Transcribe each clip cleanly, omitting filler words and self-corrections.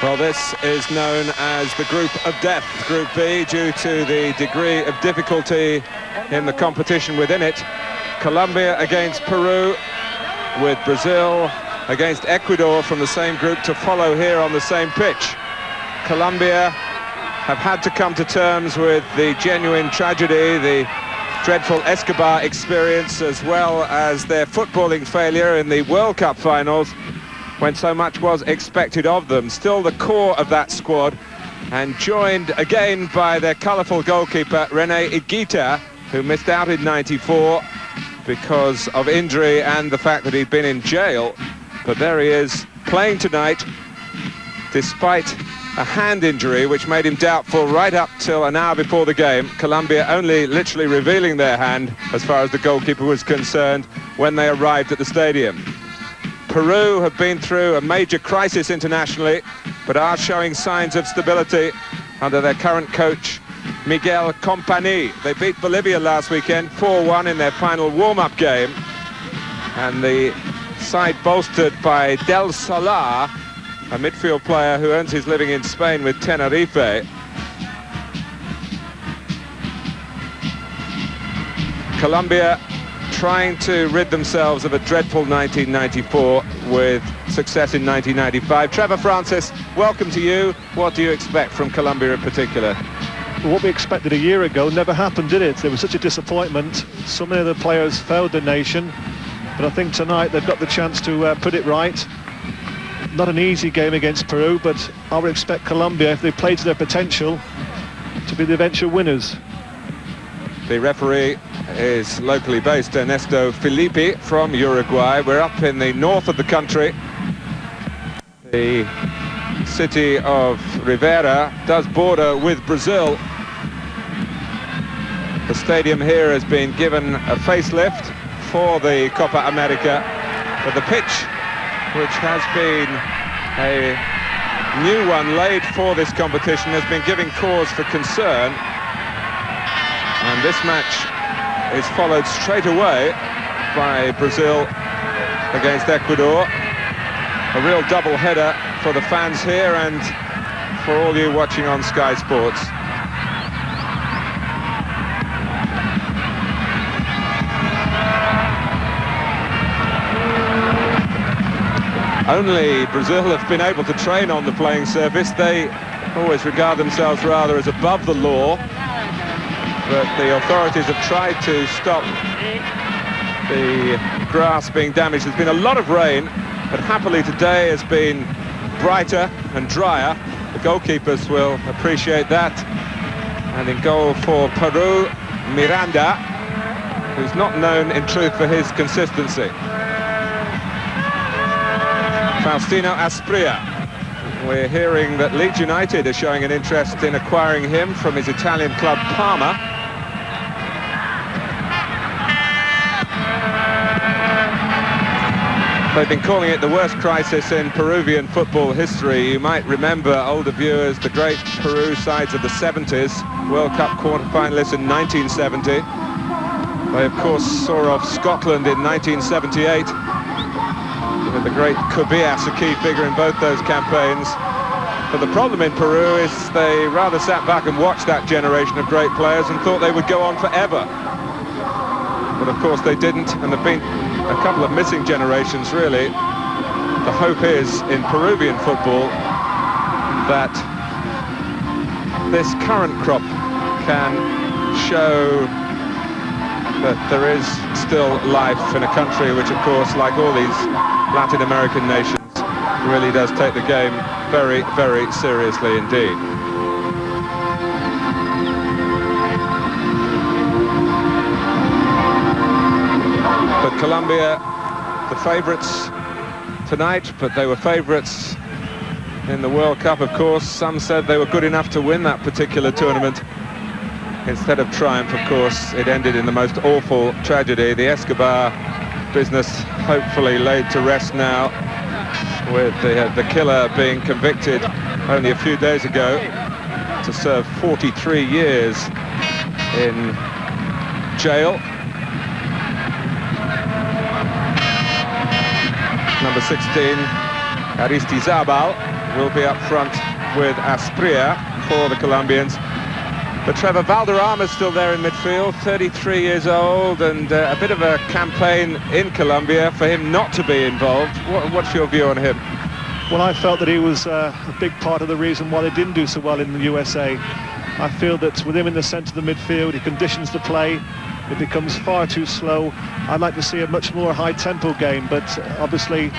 Well, this is known as the Group of Death, Group B, due to the degree of difficulty in the competition within it. Colombia against Peru, with Brazil against Ecuador from the same group to follow here on the same pitch. Colombia have had to come to terms with the genuine tragedy, the dreadful Escobar experience, as well as their footballing failure in the World Cup finals, when so much was expected of them. Still the core of that squad, and joined again by their colourful goalkeeper, René Higuita, who missed out in '94 because of injury and the fact that he'd been in jail. But there he is, playing tonight, despite a hand injury which made him doubtful right up till an hour before the game. Colombia only literally revealing their hand, as far as the goalkeeper was concerned, when they arrived at the stadium. Peru have been through a major crisis internationally, but are showing signs of stability under their current coach, Miguel Company. They beat Bolivia last weekend, 4-1 in their final warm-up game. And the side bolstered by Del Solar, a midfield player who earns his living in Spain with Tenerife. Colombia trying to rid themselves of a dreadful 1994 with success in 1995. Trevor Francis, welcome to you. What do you expect from Colombia in particular? What we expected a year ago never happened, did it? It was such a disappointment. So many of the players failed the nation, but I think tonight they've got the chance to put it right. Not an easy game against Peru, but I would expect Colombia, if they play to their potential, to be the eventual winners. The referee is locally based, Ernesto Filippi from Uruguay. We're up in the north of the country. The city of Rivera does border with Brazil. The stadium here has been given a facelift for the Copa America, but the pitch, which has been a new one laid for this competition, has been giving cause for concern. And this match is followed straight away by Brazil against Ecuador. A real double header for the fans here and for all you watching on Sky Sports. Only Brazil have been able to train on the playing surface. They always regard themselves rather as above the law, but the authorities have tried to stop the grass being damaged. There's been a lot of rain, but happily today has been brighter and drier. The goalkeepers will appreciate that. And in goal for Peru, Miranda, who's not known in truth for his consistency. Faustino Asprilla. We're hearing that Leeds United are showing an interest in acquiring him from his Italian club Parma. They've been calling it the worst crisis in Peruvian football history. You might remember, older viewers, the great Peru sides of the 70s, World Cup quarter-finalists in 1970. They, of course, saw off Scotland in 1978. With the great Cubillas a key figure in both those campaigns. But the problem in Peru is they rather sat back and watched that generation of great players and thought they would go on forever. But of course they didn't, and there have been a couple of missing generations really. The hope is in Peruvian football that this current crop can show that there is still life in a country which, of course, like all these Latin American nations, really does take the game very, very seriously indeed. But Colombia, the favourites tonight, but they were favourites in the World Cup, of course. Some said they were good enough to win that particular tournament. Instead of triumph, of course, it ended in the most awful tragedy. The Escobar business hopefully laid to rest now, with the killer being convicted only a few days ago to serve 43 years in jail. Number 16, Aristizabal. will be up front with Asprilla for the Colombians. But Trevor, Valderrama's still there in midfield, 33 years old, and a bit of a campaign in Colombia for him not to be involved. What's your view on him? Well, I felt that he was a big part of the reason why they didn't do so well in the USA. I feel that with him in the centre of the midfield, he conditions the play. It becomes far too slow. I'd like to see a much more high-tempo game, but obviously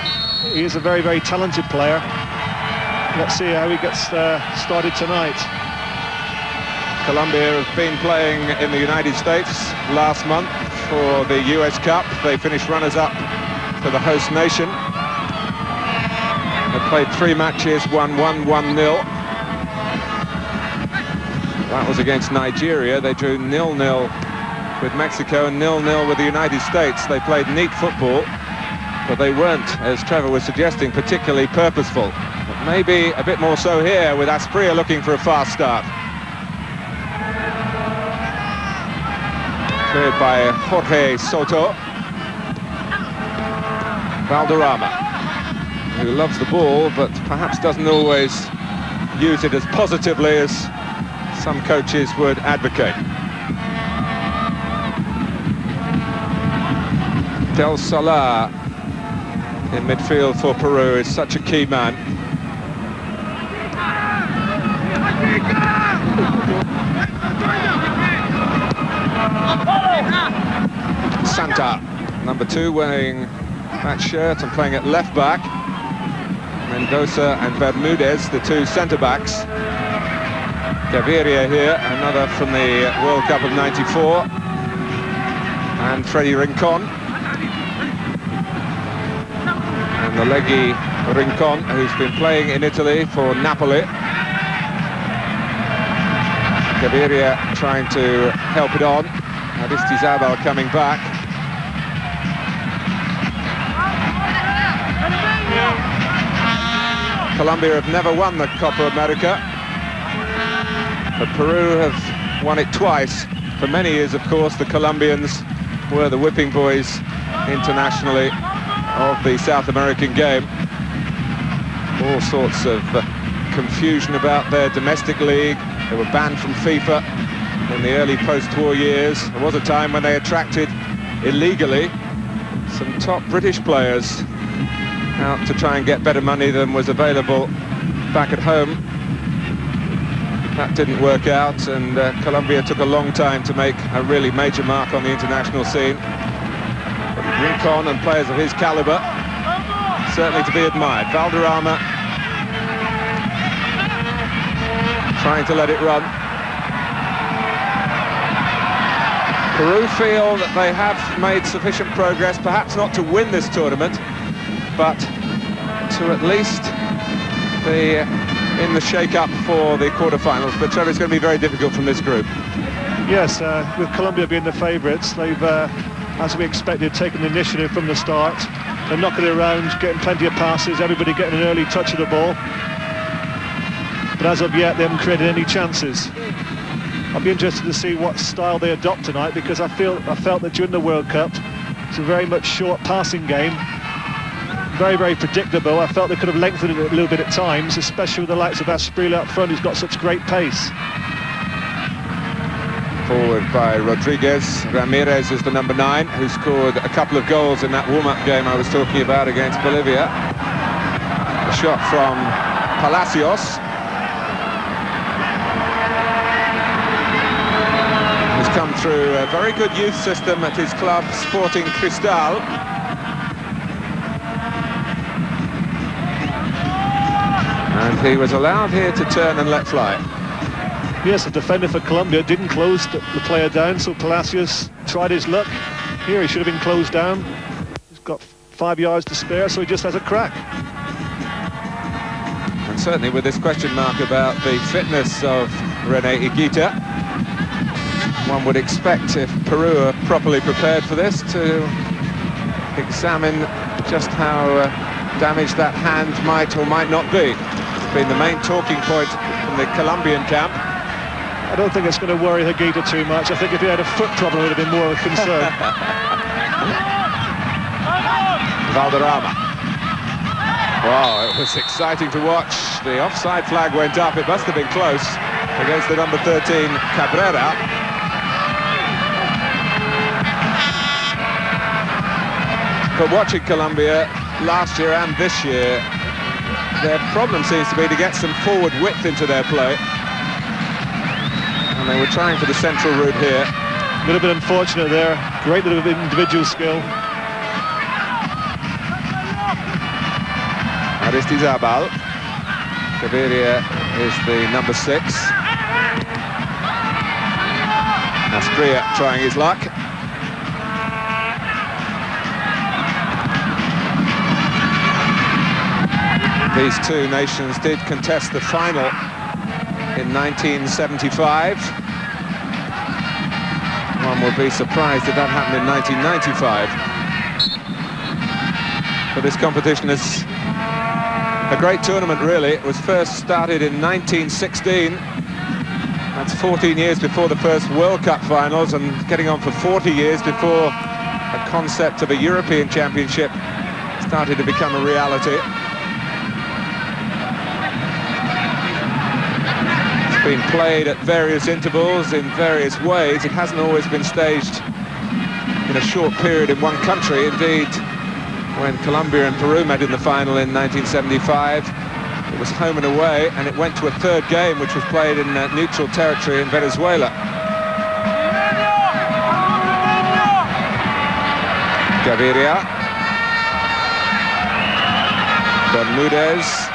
he is a very, very talented player. Let's see how he gets started tonight. Colombia have been playing in the United States last month for the US Cup. They finished runners-up for the host nation. They played 3 matches, won 1-0. That was against Nigeria. They drew 0-0 with Mexico and 0-0 with the United States. They played neat football, but they weren't, as Trevor was suggesting, particularly purposeful. But maybe a bit more so here with Asprilla looking for a fast start. Cleared by Jorge Soto. Valderrama, who loves the ball, but perhaps doesn't always use it as positively as some coaches would advocate. Del Solar in midfield for Peru is such a key man. Santa, number 2, wearing that shirt and playing at left back. Mendoza and Bermudez, the 2 centre-backs. Gaviria here, another from the World Cup of '94. And Freddy Rincon. And the leggy Rincon, who's been playing in Italy for Napoli. Gaviria trying to help it on. Aristizabal coming back. Colombia have never won the Copa America, but Peru have won it twice. For many years, of course, the Colombians were the whipping boys internationally of the South American game. All sorts of confusion about their domestic league. They were banned from FIFA in the early post-war years. There was a time when they attracted, illegally, some top British players out to try and get better money than was available back at home. That didn't work out, and Colombia took a long time to make a really major mark on the international scene. But Rincon and players of his caliber, certainly to be admired. Valderrama trying to let it run. Peru feel that they have made sufficient progress, perhaps not to win this tournament, but to at least be in the shake-up for the quarter-finals. But Trevor, it's going to be very difficult from this group. Yes, with Colombia being the favourites, they've, as we expected, taken the initiative from the start. They're knocking it around, getting plenty of passes, everybody getting an early touch of the ball. But as of yet, they haven't created any chances. I'll be interested to see what style they adopt tonight, because I felt that during the World Cup, it's a very much short passing game. Very, very predictable. I felt they could have lengthened it a little bit at times, especially with the likes of Asprilla up front, who's got such great pace. Forward by Rodriguez. Ramirez is the number 9, who scored a couple of goals in that warm-up game I was talking about against Bolivia. A shot from Palacios. He's come through a very good youth system at his club, Sporting Cristal. And he was allowed here to turn and let fly. Yes, the defender for Colombia didn't close the player down, so Palacios tried his luck. Here he should have been closed down. He's got 5 yards to spare, so he just has a crack. And certainly with this question mark about the fitness of René Higuita, one would expect, if Peru are properly prepared for this, to examine just how damaged that hand might or might not be. It's been the main talking point in the Colombian camp. I don't think it's going to worry Higuita too much. I think if he had a foot problem, it would have been more of a concern. Valderrama. Wow, it was exciting to watch. The offside flag went up. It must have been close against the number 13, Cabrera. But watching Colombia last year and this year, their problem seems to be to get some forward width into their play. And they were trying for the central route here. A little bit unfortunate there. Great bit of individual skill. Aristizabal. Rivera is the number 6. Astria trying his luck. These two nations did contest the final in 1975. One would be surprised if that happened in 1995. But this competition is a great tournament, really. It was first started in 1916. That's 14 years before the first World Cup finals, and getting on for 40 years before a concept of a European Championship started to become a reality. It's been played at various intervals in various ways. It hasn't always been staged in a short period in one country. Indeed, when Colombia and Peru met in the final in 1975, it was home and away, and it went to a third game, which was played in neutral territory in Venezuela. Gaviria. Bermudez.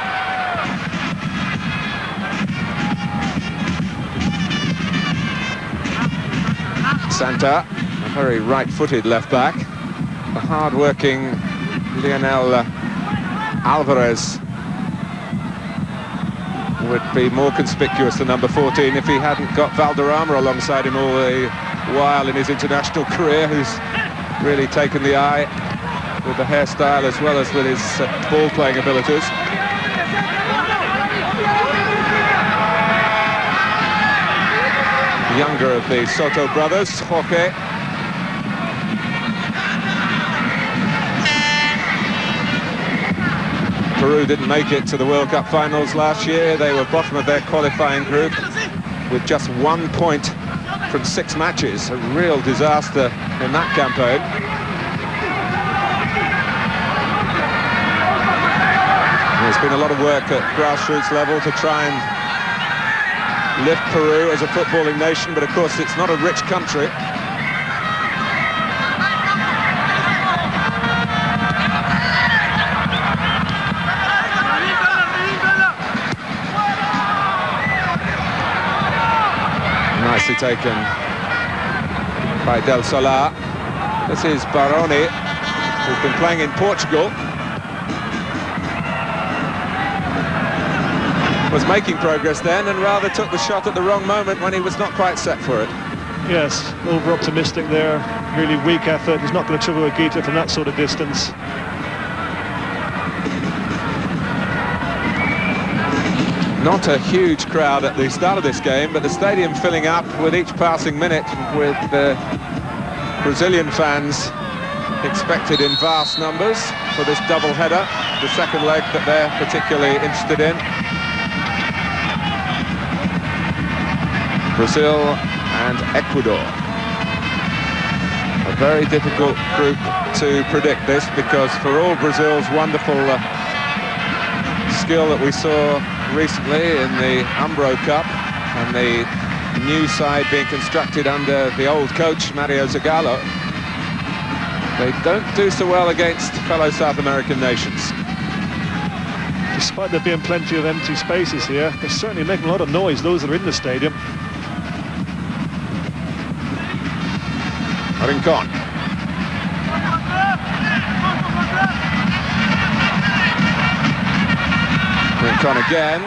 Santa, a very right-footed left-back. The hard-working Lionel Alvarez would be more conspicuous than number 14 if he hadn't got Valderrama alongside him all the while in his international career, who's really taken the eye with the hairstyle as well as with his ball-playing abilities. Younger of the Soto brothers, Jorge. Peru didn't make it to the World Cup finals last year. They were bottom of their qualifying group with just 1 point from 6 matches. A real disaster in that campaign. There's been a lot of work at grassroots level to try and lift Peru as a footballing nation, but of course it's not a rich country. Nicely taken by Del Solar. This is Baroni, who's been playing in Portugal. Was making progress then and rather took the shot at the wrong moment when he was not quite set for it. Yes, over-optimistic there. Really weak effort. He's not going to trouble a Guita from that sort of distance. Not a huge crowd at the start of this game, but the stadium filling up with each passing minute, with Brazilian fans expected in vast numbers for this double header, the second leg that they're particularly interested in. Brazil and Ecuador. A very difficult group to predict this, because for all Brazil's wonderful skill that we saw recently in the Umbro Cup and the new side being constructed under the old coach Mario Zagallo, they don't do so well against fellow South American nations. Despite there being plenty of empty spaces here, they're certainly making a lot of noise, those that are in the stadium. Rincon. Rincon again.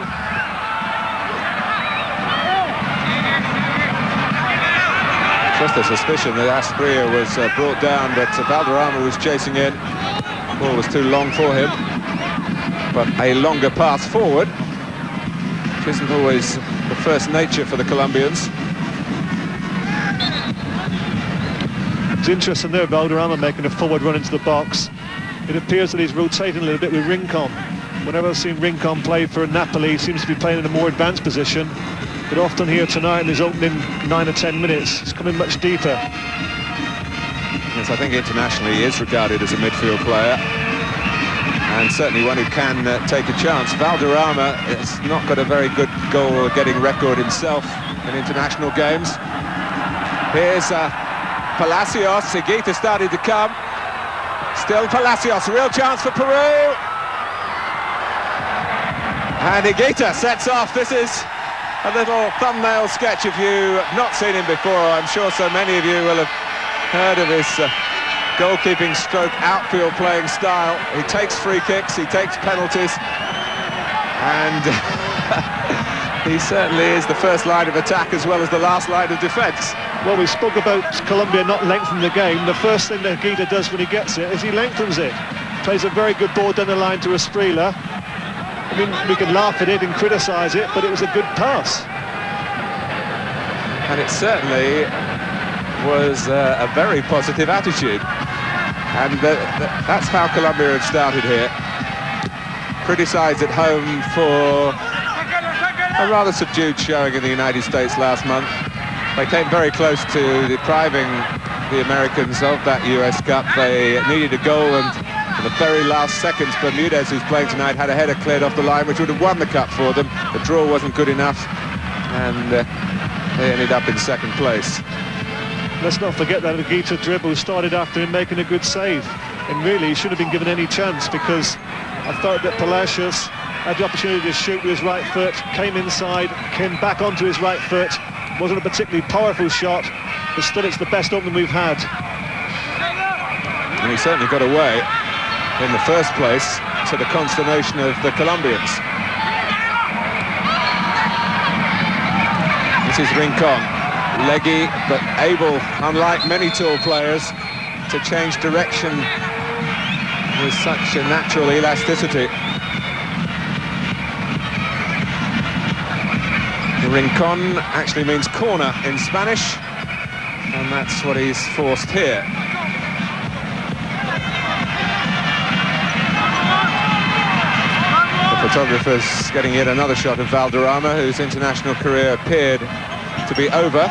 Just a suspicion that Astria was brought down, but Valderrama was chasing in. Ball was too long for him. But a longer pass forward, which isn't always the first nature for the Colombians. It's interesting there, Valderrama making a forward run into the box. It appears that he's rotating a little bit with Rincon. Whenever I've seen Rincon play for Napoli, he seems to be playing in a more advanced position. But often here tonight in his opening 9 or 10 minutes, he's coming much deeper. Yes, I think internationally he is regarded as a midfield player, and certainly one who can take a chance. Valderrama has not got a very good goal-getting record himself in international games. Here's Palacios. Higuita started to come. Still Palacios, real chance for Peru. And Higuita sets off. This is a little thumbnail sketch. If you've not seen him before, I'm sure so many of you will have heard of his goalkeeping stroke outfield playing style. He takes free kicks, he takes penalties, and he certainly is the first line of attack as well as the last line of defence. Well, we spoke about Colombia not lengthening the game. The first thing that Higuita does when he gets it is he lengthens it. Plays a very good ball down the line to Esprilla. I mean, we can laugh at it and criticise it, but it was a good pass. And it certainly was a very positive attitude. And that's how Colombia had started here. Criticised at home for a rather subdued showing in the United States last month. They came very close to depriving the Americans of that US Cup. They needed a goal, and in the very last seconds, Bermudez, who's playing tonight, had a header cleared off the line, which would have won the Cup for them. The draw wasn't good enough, and they ended up in second place. Let's not forget that Higuita dribble started after him making a good save. And really, he shouldn't have been given any chance, because I thought that Palacios had the opportunity to shoot with his right foot, came inside, came back onto his right foot. Wasn't a particularly powerful shot, but still it's the best opening we've had. And he certainly got away in the first place, to the consternation of the Colombians. This is Rincon, leggy but able, unlike many tall players, to change direction with such a natural elasticity. Rincon actually means corner in Spanish, and that's what he's forced here. The photographer's getting yet another shot of Valderrama, whose international career appeared to be over.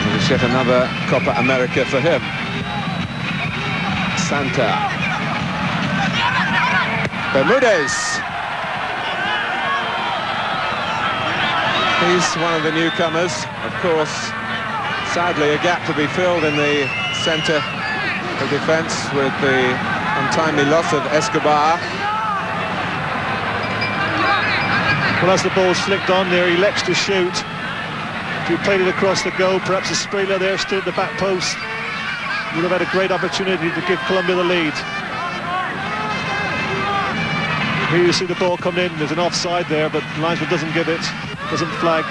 There's yet another Copa America for him. Santa. Bermudez. He's one of the newcomers. Of course, sadly, a gap to be filled in the centre of defence with the untimely loss of Escobar. Well, as the ball's flicked on there, he elects to shoot. If he played it across the goal, perhaps Esprilla there stood at the back post would have had a great opportunity to give Colombia the lead. Here you see the ball come in, there's an offside there, but linesman doesn't give it, doesn't flag,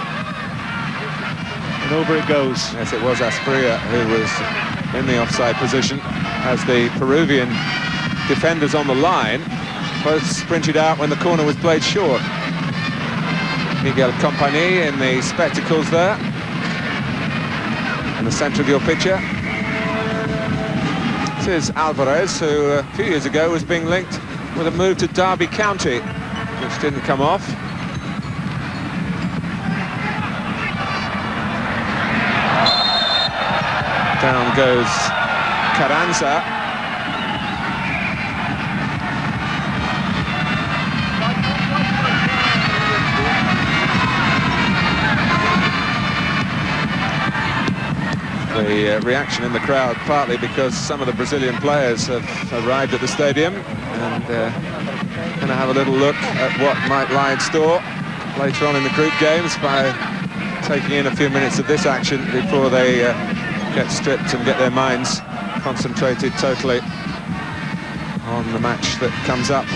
and over it goes. Yes, it was Esprilla who was in the offside position, as the Peruvian defenders on the line both sprinted out when the corner was played short. Miguel Company in the spectacles there, in the centre of your picture. This is Alvarez, who a few years ago was being linked with a move to Derby County, which didn't come off. Down goes Carranza. The reaction in the crowd, partly because some of the Brazilian players have arrived at the stadium, and going to have a little look at what might lie in store later on in the group games by taking in a few minutes of this action before they get stripped and get their minds concentrated totally on the match that comes up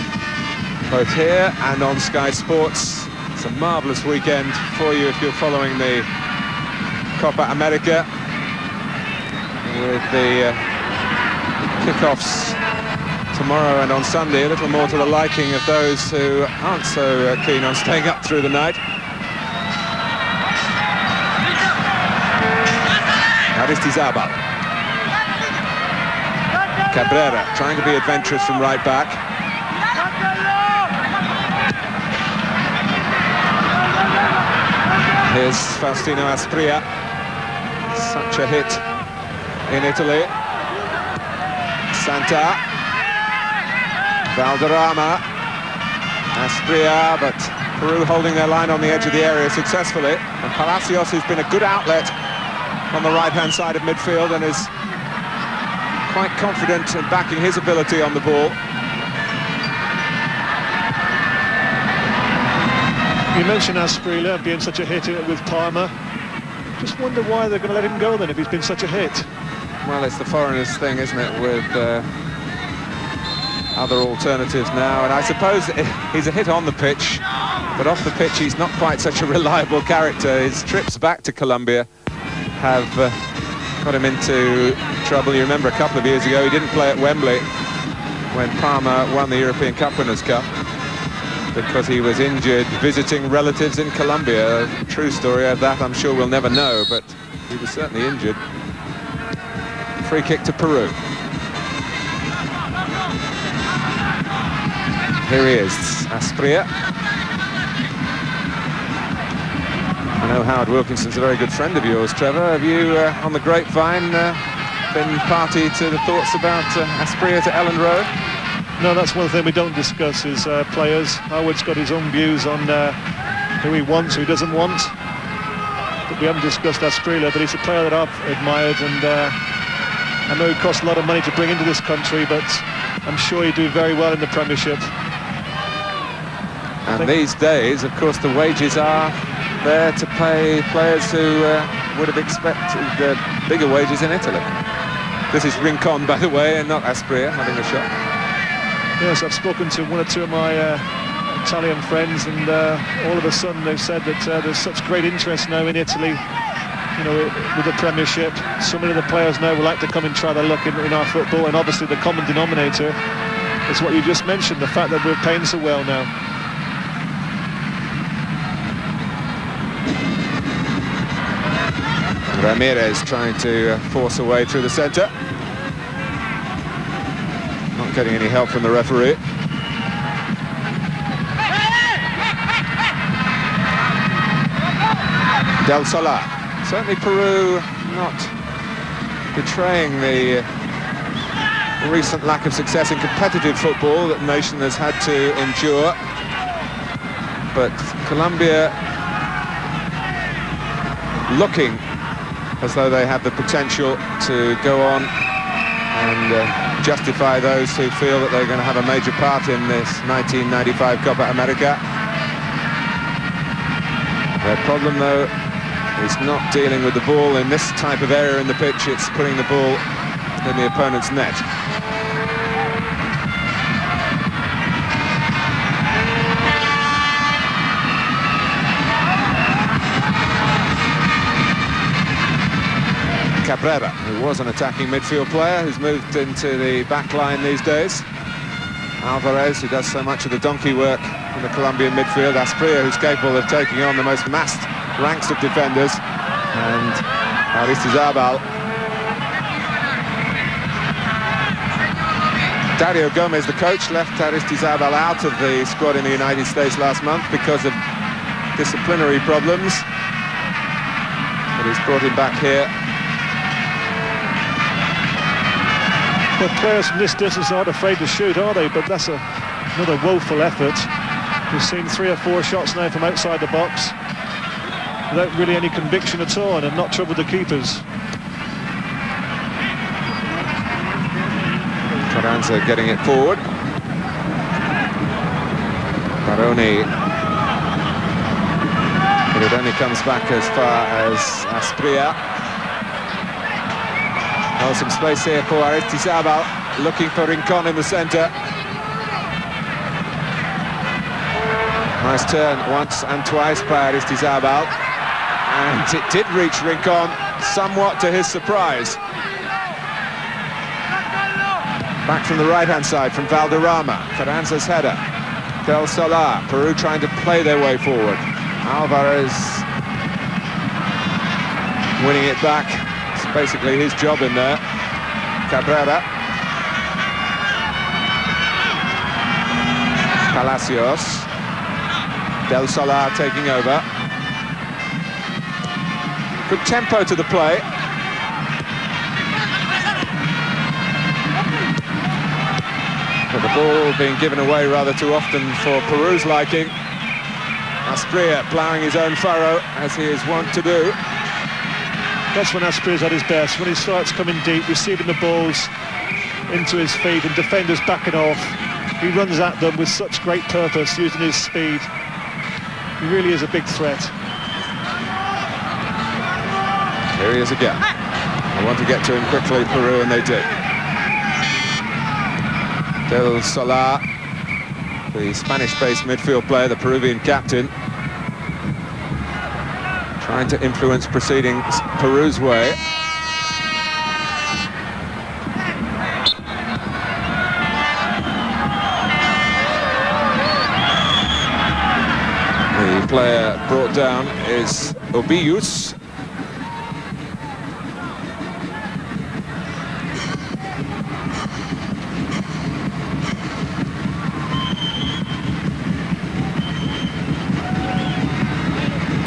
both here and on Sky Sports. It's a marvellous weekend for you if you're following the Copa America, with the kickoffs tomorrow and on Sunday, a little more to the liking of those who aren't so keen on staying up through the night. Aristizabal. Cabrera trying to be adventurous from right back. Here's Faustino Asprilla. Such a hit in Italy. Santa. Valderrama. Asprilla, but Peru holding their line on the edge of the area successfully. And Palacios, who's been a good outlet on the right-hand side of midfield and is quite confident in backing his ability on the ball. You mentioned Asprilla being such a hit with Parma. Just wonder why they're going to let him go then if he's been such a hit. Well, it's the foreigners thing, isn't it, with other alternatives now. And I suppose he's a hit on the pitch, but off the pitch he's not quite such a reliable character. His trips back to Colombia have got him into trouble. You remember a couple of years ago he didn't play at Wembley when Parma won the European Cup Winners' Cup because he was injured visiting relatives in Colombia. A true story of that I'm sure we'll never know, but he was certainly injured. Free kick to Peru. Here he is, Asprilla. I know Howard Wilkinson's a very good friend of yours, Trevor. Have you, on the grapevine, been party to the thoughts about Asprilla to Ellen Road? No, that's one thing we don't discuss is players. Howard's got his own views on who he wants, who he doesn't want. But we haven't discussed Asprilla, but he's a player that I've admired, and I know he costs a lot of money to bring into this country, but I'm sure he'd do very well in the Premiership. And these days, of course, the wages are there to pay players who would have expected bigger wages in Italy. This is Rincon, by the way, and not Asprilla having a shot. Yes, I've spoken to one or two of my Italian friends, and all of a sudden they've said that there's such great interest now in Italy, you know, with the Premiership. So many of the players now would like to come and try their luck in our football, and obviously the common denominator is what you just mentioned, the fact that we're paying so well now. Ramirez trying to force a way through the centre. Not getting any help from the referee. Del Solar. Certainly Peru not betraying the recent lack of success in competitive football that the nation has had to endure. But Colombia looking as though they have the potential to go on and justify those who feel that they're going to have a major part in this 1995 Copa America. Their problem, though, is not dealing with the ball in this type of area in the pitch. It's putting the ball in the opponent's net. Cabrera, who was an attacking midfield player, who's moved into the back line these days. Alvarez, who does so much of the donkey work in the Colombian midfield. Asprilla, who's capable of taking on the most massed ranks of defenders. And Aristizabal. Dario Gomez, the coach, left Aristizabal out of the squad in the United States last month because of disciplinary problems. But he's brought him back here. The players from this distance aren't afraid to shoot, are they? But that's another woeful effort. We've seen 3 or 4 shots now from outside the box without really any conviction at all, and have not troubled the keepers. Carranza getting it forward. Baroni. But it only comes back as far as Asprilla. Oh, some space here for Aristizabal, looking for Rincon in the centre. Nice turn once and twice by Aristizabal. And it did reach Rincon, somewhat to his surprise. Back from the right-hand side from Valderrama. Carranza's header. Del Solar. Peru trying to play their way forward. Alvarez winning it back. Basically his job in there. Cabrera. Palacios. Del Solar taking over. Good tempo to the play. But the ball being given away rather too often for Peru's liking. Asprilla ploughing his own furrow, as he is wont to do. That's when Asprilla's at his best, when he starts coming deep, receiving the balls into his feet and defenders backing off. He runs at them with such great purpose, using his speed. He really is a big threat. Here he is again. They want to get to him quickly, Peru, and they do. Del Solar, the Spanish-based midfield player, the Peruvian captain, trying to influence proceedings Peru's way. The player brought down is Obius.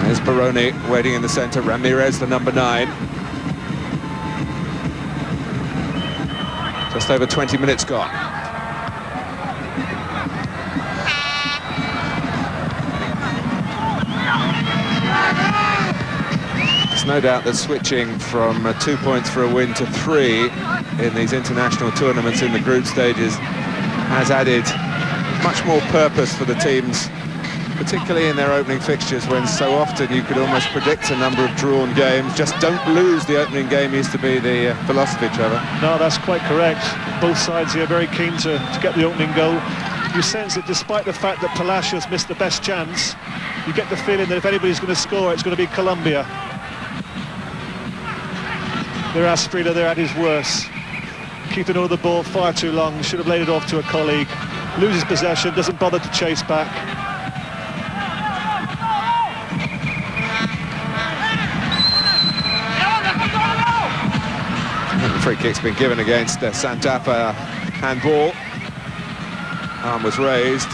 There's Baroni waiting in the centre. Ramirez, the number 9. Just over 20 minutes gone. There's no doubt that switching from 2 points for a win to 3 in these international tournaments in the group stages has added much more purpose for the teams, particularly in their opening fixtures, when so often you could almost predict a number of drawn games. Just don't lose the opening game used to be the philosophy, Trevor. No, that's quite correct. Both sides here very keen to get the opening goal. You sense that despite the fact that Palacios missed the best chance, you get the feeling that if anybody's going to score, it's going to be Colombia. They're Asprilla, they're at his worst. Keeping hold of the ball far too long, should have laid it off to a colleague. Loses possession, doesn't bother to chase back. The free kick's been given against Santa Fe handball. Arm was raised.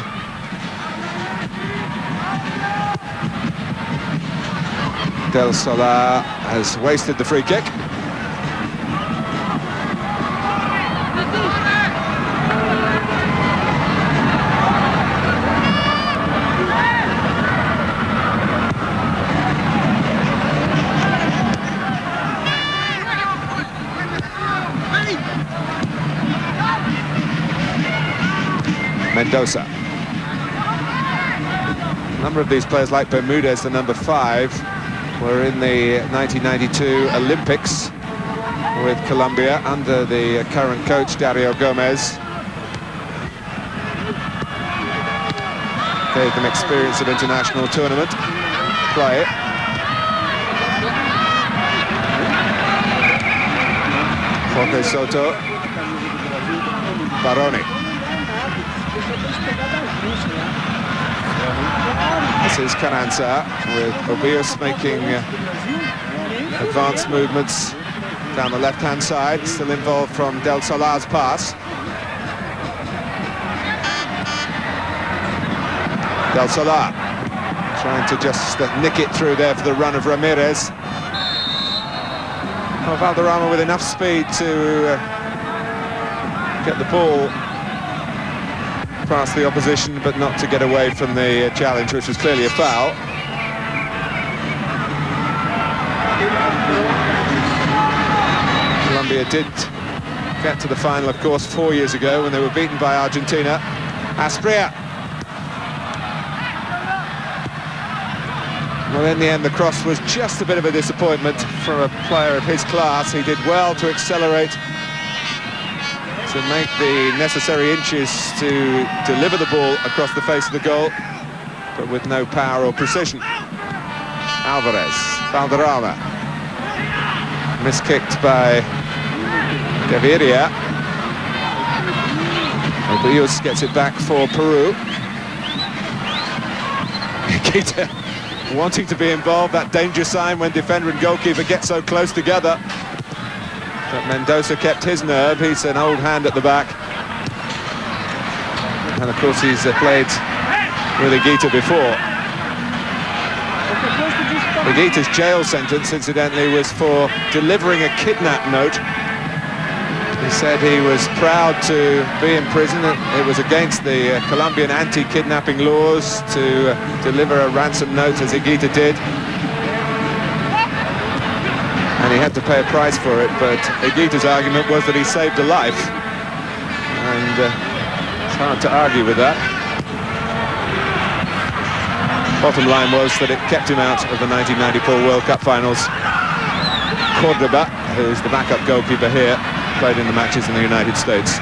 Del Solar has wasted the free kick. Mendoza. A number of these players, like Bermudez, the number 5, were in the 1992 Olympics with Colombia under the current coach Dario Gomez. Gave them experience of international tournament play. Jorge Soto. Baroni. This is Carranza, with Obius making advanced movements down the left-hand side, still involved from Del Solar's pass. Del Solar trying to just nick it through there for the run of Ramirez. Oh, Valderrama with enough speed to get the ball past the opposition, but not to get away from the challenge, which was clearly a foul. Colombia did get to the final, of course, 4 years ago when they were beaten by Argentina. Asprilla. Well, in the end, the cross was just a bit of a disappointment from a player of his class. He did well to accelerate, to make the necessary inches to deliver the ball across the face of the goal, but with no power or precision. Alvarez, Valderrama, miskicked by Gaviria. Obius gets it back for Peru. Nikita wanting to be involved, that danger sign when defender and goalkeeper get so close together. But Mendoza kept his nerve. He's an old hand at the back. And of course he's played with Higuita before. Higuita's jail sentence, incidentally, was for delivering a kidnap note. He said he was proud to be in prison. It was against the Colombian anti-kidnapping laws to deliver a ransom note, as Higuita did. And he had to pay a price for it, but Higuita's argument was that he saved a life. And it's hard to argue with that. Bottom line was that it kept him out of the 1994 World Cup finals. Cordoba, who's the backup goalkeeper here, played in the matches in the United States.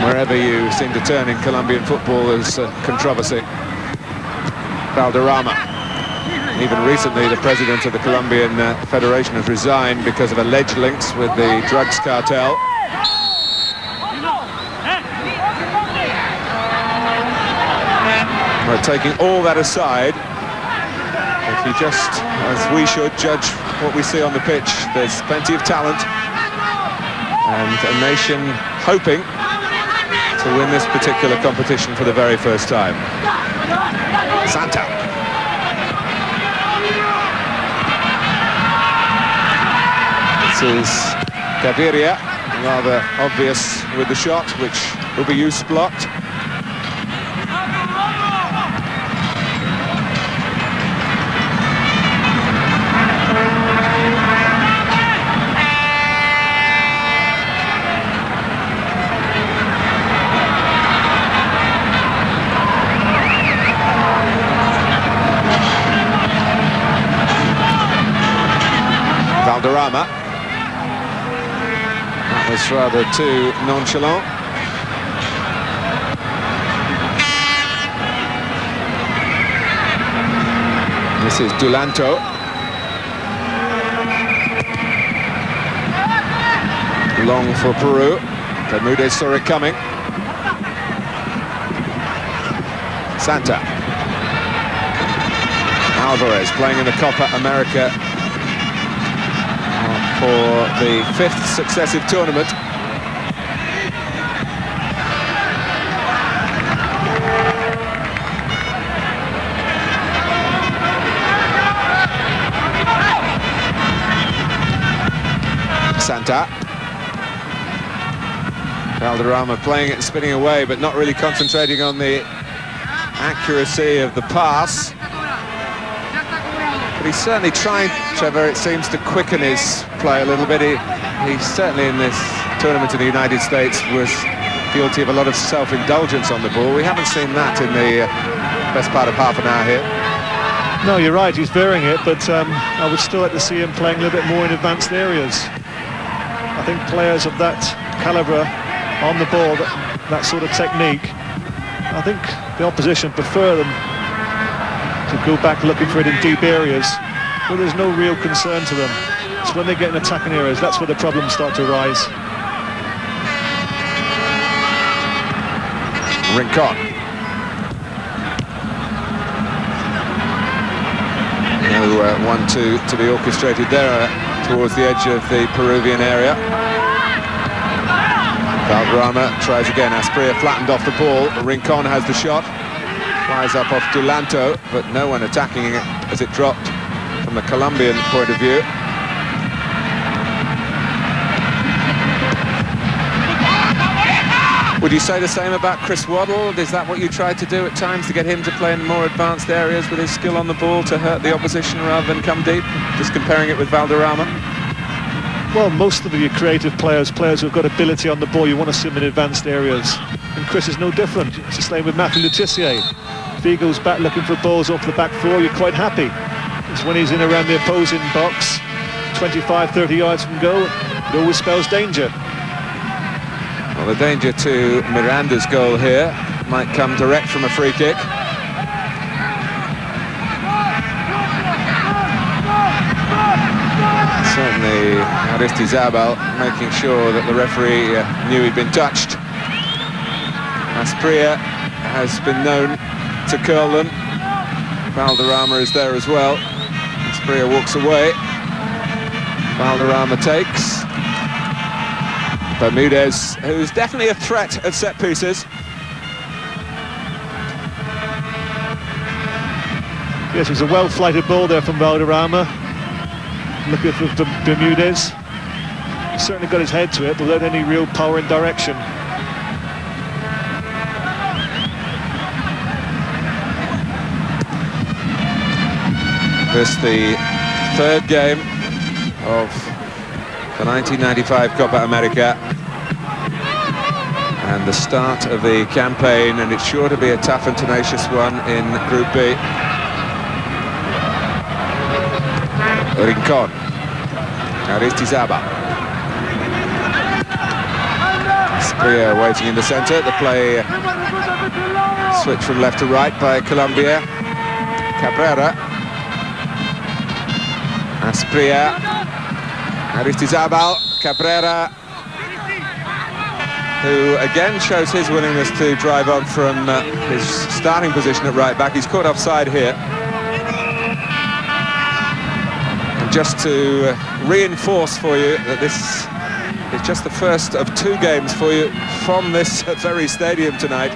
Wherever you seem to turn in Colombian football, there's controversy. Valderrama. Even recently, the president of the Colombian Federation has resigned because of alleged links with the drugs cartel. Well, taking all that aside, if you just, as we should, judge what we see on the pitch, there's plenty of talent and a nation hoping to win this particular competition for the very first time. Santa. This is Gaviria, rather obvious with the shot, which will be used blocked. Valderrama. That was rather too nonchalant. This is Dulanto. Long for Peru. Bermudez saw it coming. Santa. Alvarez playing in the Copa America for the 5th successive tournament. Santa. Valderrama playing it and spinning away, but not really concentrating on the accuracy of the pass. But he's certainly trying, Trevor, it seems, to quicken his play a little bit. He certainly in this tournament in the United States was guilty of a lot of self-indulgence on the ball. We haven't seen that in the best part of half an hour here. No, you're right, he's varying it, but I would still like to see him playing a little bit more in advanced areas. I think players of that calibre on the ball, that sort of technique, I think the opposition prefer them to go back looking for it in deep areas where there's no real concern to them. It's when they get in attacking areas, that's where the problems start to rise. Rincon. No 1-2 to be orchestrated there towards the edge of the Peruvian area. Valderrama tries again. Asprilla flattened off the ball. Rincon has the shot. Flies up off Dulanto, but no one attacking it as it dropped from the Colombian point of view. Would you say the same about Chris Waddle? Is that what you tried to do at times, to get him to play in more advanced areas with his skill on the ball to hurt the opposition rather than come deep? Just comparing it with Valderrama? Well, most of your creative players who've got ability on the ball, you want to see them in advanced areas. And Chris is no different. It's the same with Matthew Letitia. If he goes back looking for balls off the back four, you're quite happy. It's when he's in around the opposing box, 25, 30 yards from goal, it always spells danger. Well, the danger to Miranda's goal here might come direct from a free kick. Certainly Aristizabal making sure that the referee knew he'd been touched. Asprilla has been known to curl them. Valderrama is there as well. Asprilla walks away. Valderrama takes. Bermudez, who's definitely a threat at set pieces. Yes, it was a well-flighted ball there from Valderrama. Looking for Bermudez. He certainly got his head to it, but without any real power and direction. This the third game of the 1995 Copa America and the start of the campaign, and it's sure to be a tough and tenacious one in Group B. Rincon, Aristizabal, Spria waiting in the centre. The play switch from left to right by Colombia. Cabrera, Spria, Aristizabal, Cabrera, who again shows his willingness to drive on from his starting position at right back. He's caught offside here. Just to reinforce for you that this is just the first of two games for you from this very stadium tonight.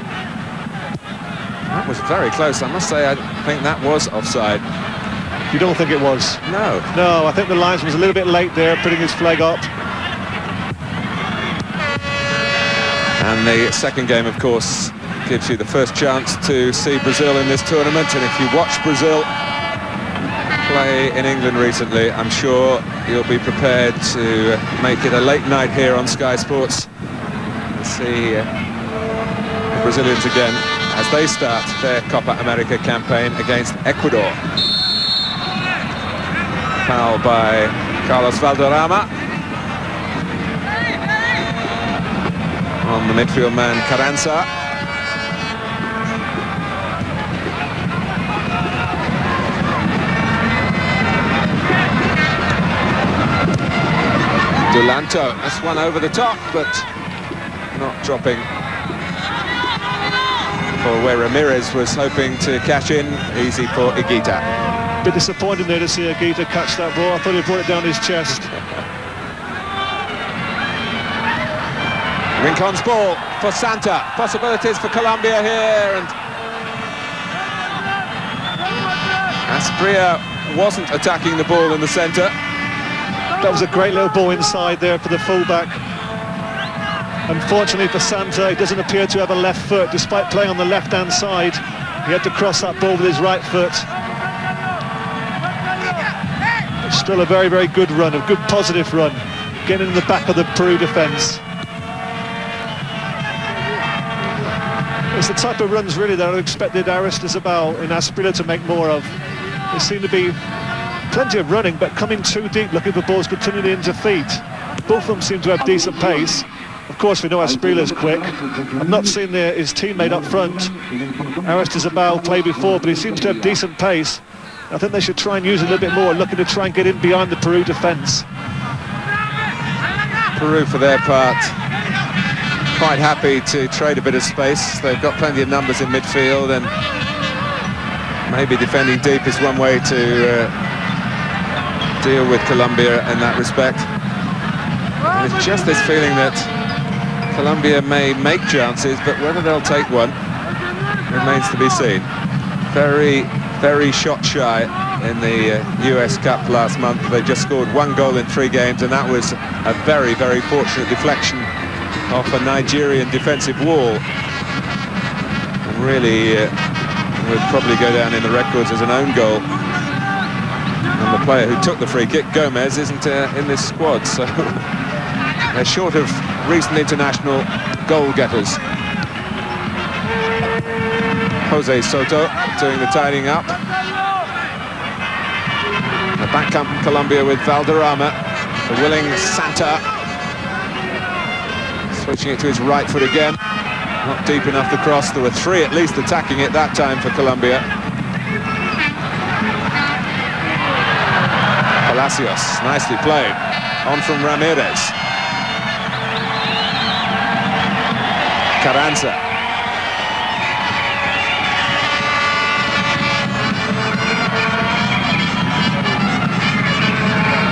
That was very close, I must say. I think that was offside. You don't think it was? No. No, I think the linesman was a little bit late there, putting his flag up. And the second game, of course, gives you the first chance to see Brazil in this tournament. And if you watch Brazil play in England recently, I'm sure you'll be prepared to make it a late night here on Sky Sports and see the Brazilians again as they start their Copa America campaign against Ecuador. Foul by Carlos Valderrama on the midfield man Carranza. Dulanto, that's one over the top, but not dropping for where Ramirez was hoping to cash in. Easy for Higuita. Bit disappointing there to see Higuita catch that ball. I thought he brought it down his chest. Rincon's ball for Santa. Possibilities for Colombia here, and Aspria wasn't attacking the ball in the centre. That was a great little ball inside there for the fullback. Unfortunately for Santa, he doesn't appear to have a left foot, despite playing on the left-hand side. He had to cross that ball with his right foot. It's still a very, very good run, a good positive run, getting in the back of the Peru defence. It's the type of runs really that I expected Aristizabal in Aspria to make more of. There seem to be plenty of running, but coming too deep, looking for balls continually into feet. Both of them seem to have decent pace. Of course, we know Asprilla's quick. I'm not seeing his teammate up front, Aristizabal, play before, but he seems to have decent pace. I think they should try and use it a little bit more, looking to try and get in behind the Peru defence. Peru, for their part, quite happy to trade a bit of space. They've got plenty of numbers in midfield, and maybe defending deep is one way to deal with Colombia in that respect. And it's just this feeling that Colombia may make chances, but whether they'll take one remains to be seen. Very, very shot shy in the US Cup last month. They just scored 1 goal in 3 games, and that was a very, very fortunate deflection off a Nigerian defensive wall. And really would probably go down in the records as an own goal. And the player who took the free kick, Gomez, isn't in this squad, so they're short of recent international goal-getters. Jose Soto doing the tidying up. The back come Colombia with Valderrama, the willing Santa. Switching it to his right foot again. Not deep enough to cross. There were 3 at least attacking it that time for Colombia. Palacios, nicely played. On from Ramirez. Carranza.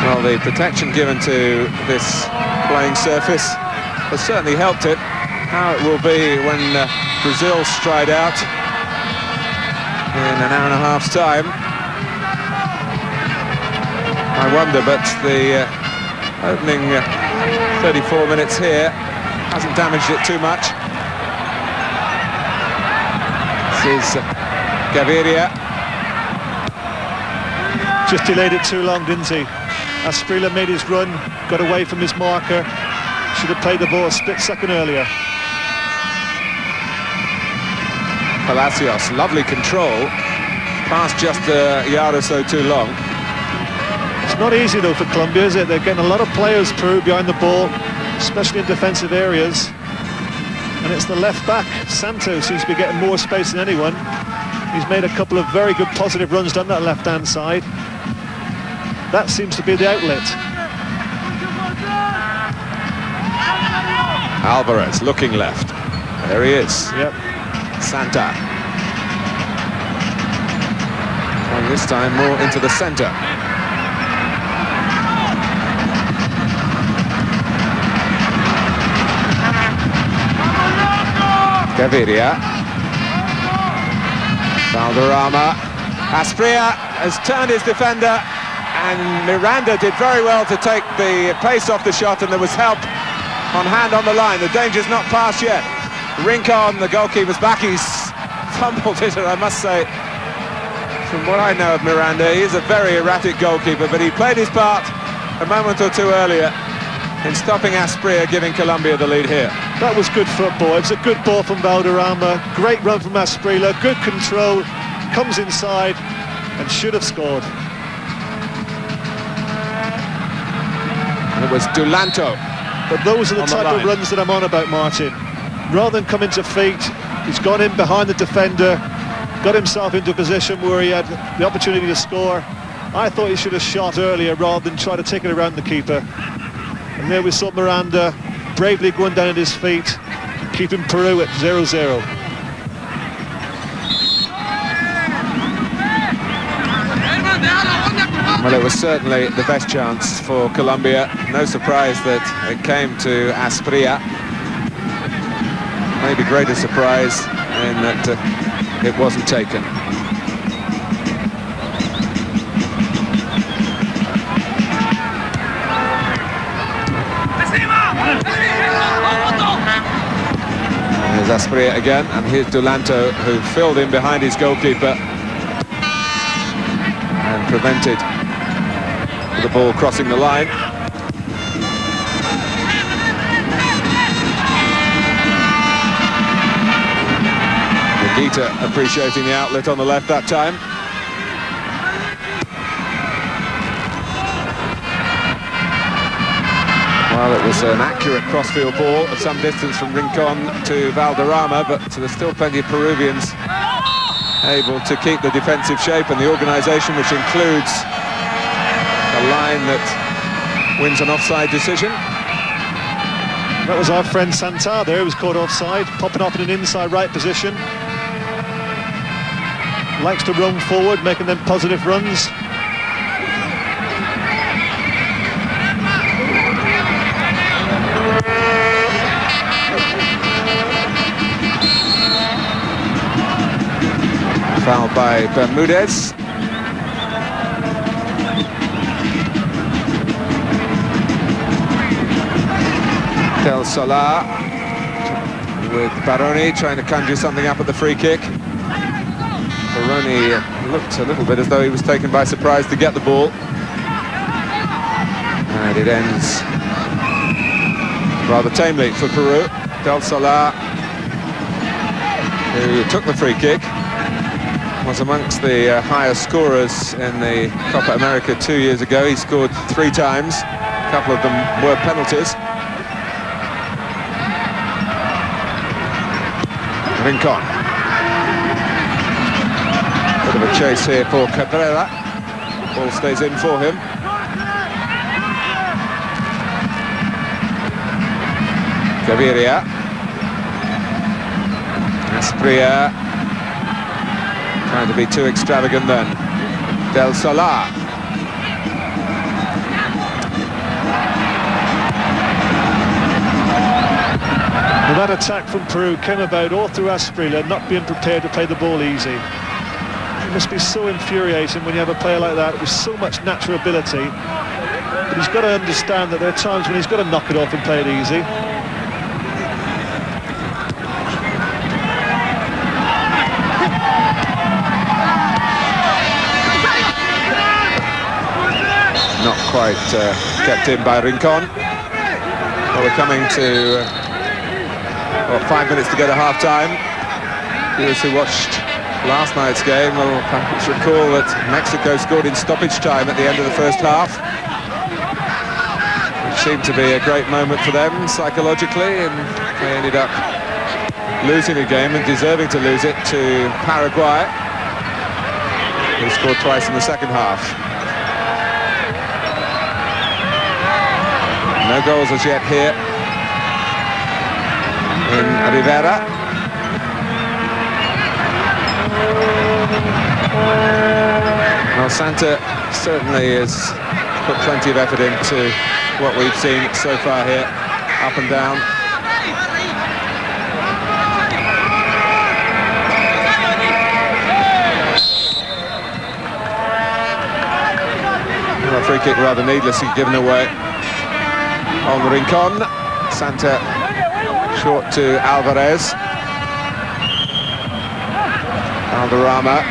Well, the protection given to this playing surface has certainly helped it. How it will be when Brazil stride out in an hour and a half's time, I wonder, but the opening 34 minutes here hasn't damaged it too much. This is Gaviria. Just delayed it too long, didn't he? Asprilla made his run, got away from his marker. Should have played the ball a split second earlier. Palacios, lovely control. Passed just a yard or so too long. It's not easy though for Colombia, is it? They're getting a lot of players, Peru, behind the ball, especially in defensive areas. And it's the left back, Santos, seems to be getting more space than anyone. He's made a couple of very good positive runs down that left-hand side. That seems to be the outlet. Alvarez looking left. There he is. Yep. Santa. And this time more into the centre. Gaviria. Valderrama. Asprilla has turned his defender, and Miranda did very well to take the pace off the shot, and there was help on hand on the line. The danger's not past yet. Rincon, the goalkeeper's back. He's fumbled it, I must say. From what I know of Miranda, he's a very erratic goalkeeper, but he played his part a moment or two earlier in stopping Asprilla, giving Colombia the lead here. That was good football. It was a good ball from Valderrama. Great run from Asprilla. Good control. Comes inside and should have scored. And it was Dulanto. But those are the type of runs that I'm on about, Martin. Rather than coming to feet, he's gone in behind the defender, got himself into a position where he had the opportunity to score. I thought he should have shot earlier rather than try to take it around the keeper. And there we saw Miranda bravely going down at his feet, keeping Peru at 0-0. Well, it was certainly the best chance for Colombia. No surprise that it came to Asprilla. Maybe greater surprise in that it wasn't taken. Here's Asprilla again, and here's Dulanto, who filled in behind his goalkeeper and prevented the ball crossing the line. Gita appreciating the outlet on the left that time. Well, it was an accurate crossfield ball at some distance from Rincon to Valderrama, but there's still plenty of Peruvians able to keep the defensive shape and the organisation, which includes a line that wins an offside decision. That was our friend Santar there, who was caught offside, popping up in an inside right position. Likes to roam forward, making them positive runs. Foul by Bermudez. Del Solar with Baroni trying to conjure something up at the free kick. Baroni looked a little bit as though he was taken by surprise to get the ball. And it ends rather tamely for Peru. Del Solar, who took the free kick, was amongst the highest scorers in the Copa America 2 years ago. He scored 3 times. A couple of them were penalties. Rincon. Bit of a chase here for Cabrera. Ball stays in for him. Gaviria. Asprilla. Trying to be too extravagant then. Del Solar. that attack from Peru came about all through Asprilla not being prepared to play the ball easy. It must be so infuriating when you have a player like that with so much natural ability. But he's got to understand that there are times when he's got to knock it off and play it easy. Not quite kept in by Rincon. Well, we're coming to 5 minutes to go to half-time. Those who watched last night's game will perhaps recall that Mexico scored in stoppage time at the end of the first half, which seemed to be a great moment for them psychologically, and they ended up losing a game and deserving to lose it to Paraguay, who scored twice in the second half. No goals as yet here in Rivera. Well, Santa certainly has put plenty of effort into what we've seen so far here, up and down. Well, a free kick rather needlessly given away on Rincon. Santa short to Alvarez. Valderrama.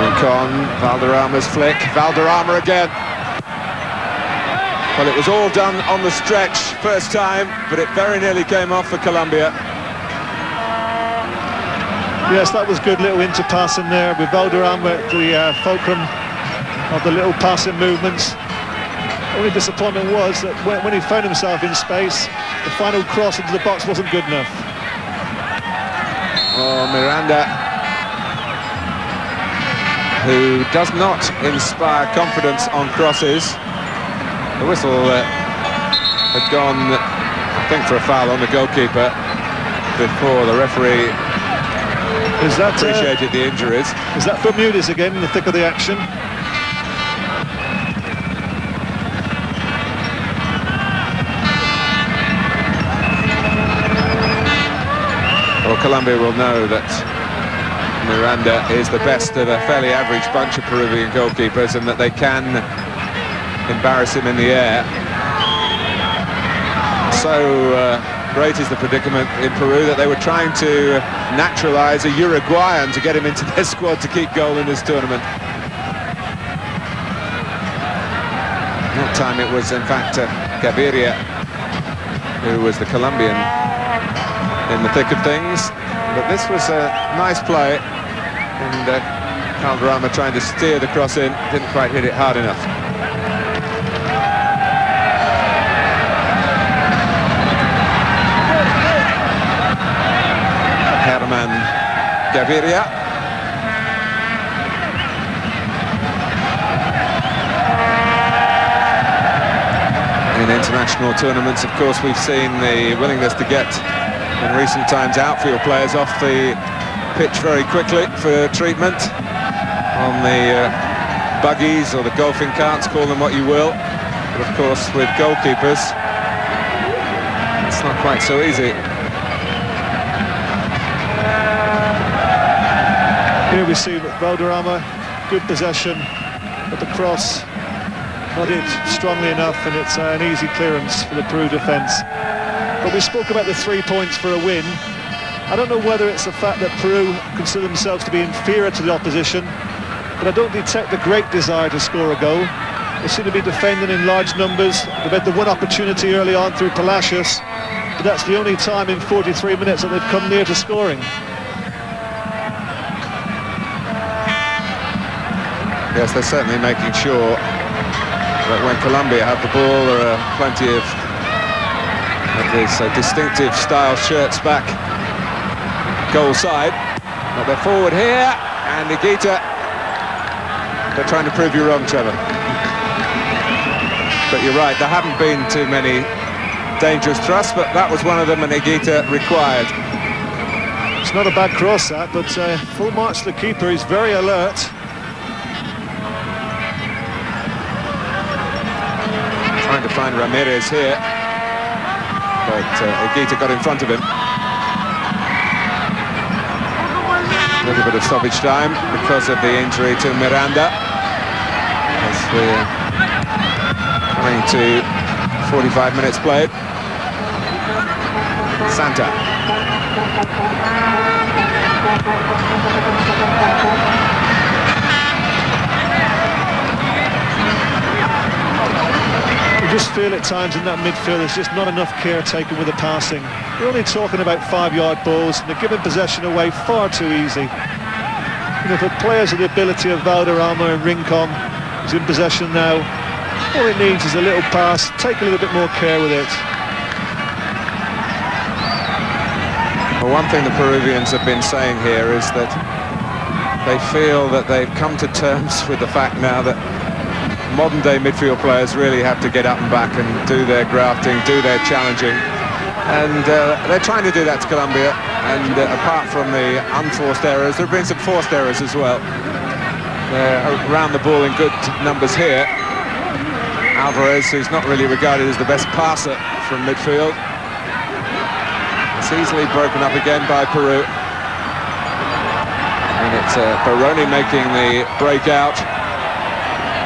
Rincon, Valderrama's flick. Valderrama again. Well, it was all done on the stretch first time, but it very nearly came off for Colombia. Yes, that was good little interpassing there with Valderrama at the fulcrum of the little passing movements. Only disappointment was that when he found himself in space, the final cross into the box wasn't good enough. Oh, Miranda, who does not inspire confidence on crosses. The whistle had gone, I think, for a foul on the goalkeeper before the referee appreciated the injuries. Is that Bermudez again in the thick of the action? Well, Colombia will know that Miranda is the best of a fairly average bunch of Peruvian goalkeepers, and that they can embarrass him in the air. So great is the predicament in Peru that they were trying to naturalize a Uruguayan to get him into their squad to keep goal in this tournament. That time it was, in fact, Gaviria who was the Colombian in the thick of things. But this was a nice play, and Valderrama trying to steer the cross in, didn't quite hit it hard enough. Herman Gaviria. In international tournaments, of course, we've seen the willingness to get, in recent times, outfield players off the pitch very quickly for treatment on the buggies or the golfing carts, call them what you will. But of course, with goalkeepers, it's not quite so easy. Here we see Valderrama, good possession, but the cross not hit strongly enough, and it's an easy clearance for the Peru defence. But we spoke about the 3 points for a win. I don't know whether it's the fact that Peru consider themselves to be inferior to the opposition, but I don't detect a great desire to score a goal. They seem to be defending in large numbers. They've had the one opportunity early on through Palacios, but that's the only time in 43 minutes that they've come near to scoring. Yes, they're certainly making sure that when Colombia have the ball, there are plenty of these distinctive style shirts back goal side. But they're forward here, and Higuita, they're trying to prove you wrong, Trevor. But you're right, there haven't been too many dangerous thrusts, but that was one of them, and Higuita required. It's not a bad cross, that, but full marks to the keeper. He's very alert. Trying to find Ramirez here. but Higuita got in front of him. A little bit of stoppage time because of the injury to Miranda. As we're coming to 45 minutes played. Santa. You just feel at times in that midfield there's just not enough care taken with the passing. We're only talking about 5-yard balls and they're giving possession away far too easy. You know, for players with the ability of Valderrama and Rincon, who's in possession now, all it needs is a little pass, take a little bit more care with it. Well, one thing the Peruvians have been saying here is that they feel that they've come to terms with the fact now that modern-day midfield players really have to get up and back and do their grafting, do their challenging. And they're trying to do that to Colombia. And apart from the unforced errors, there have been some forced errors as well. They're around the ball in good numbers here. Alvarez, who's not really regarded as the best passer from midfield. It's easily broken up again by Peru. And it's Baroni making the breakout.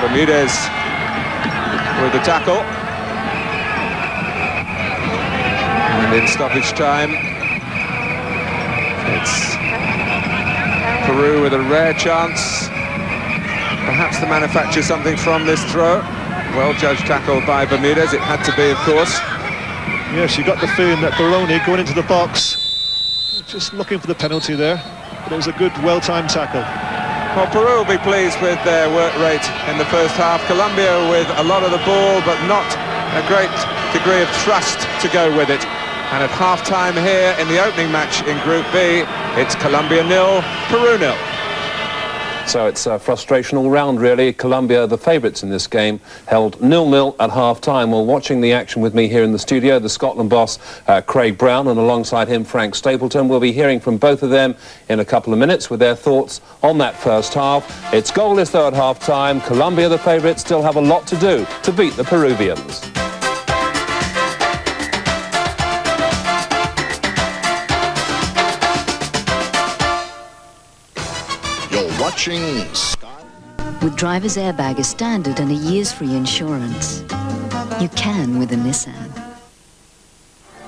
Bermudez with the tackle. And in stoppage time, it's Peru with a rare chance. Perhaps to manufacture something from this throw. Well-judged tackle by Bermudez. It had to be, of course. Yes, you got the feeling that Baroni going into the box, just looking for the penalty there. But it was a good, well-timed tackle. Well, Peru will be pleased with their work rate in the first half. Colombia with a lot of the ball, but not a great degree of trust to go with it. And at half-time here in the opening match in Group B, it's Colombia 0, Peru 0. So it's frustration all round, really. Colombia, the favourites in this game, held 0-0 at half-time. Well, watching the action with me here in the studio, the Scotland boss, Craig Brown, and alongside him, Frank Stapleton. We'll be hearing from both of them in a couple of minutes with their thoughts on that first half. It's goalless, though, at half-time. Colombia, the favourites, still have a lot to do to beat the Peruvians. Watching Sky. With driver's airbag as standard and a year's free insurance, you can with a Nissan.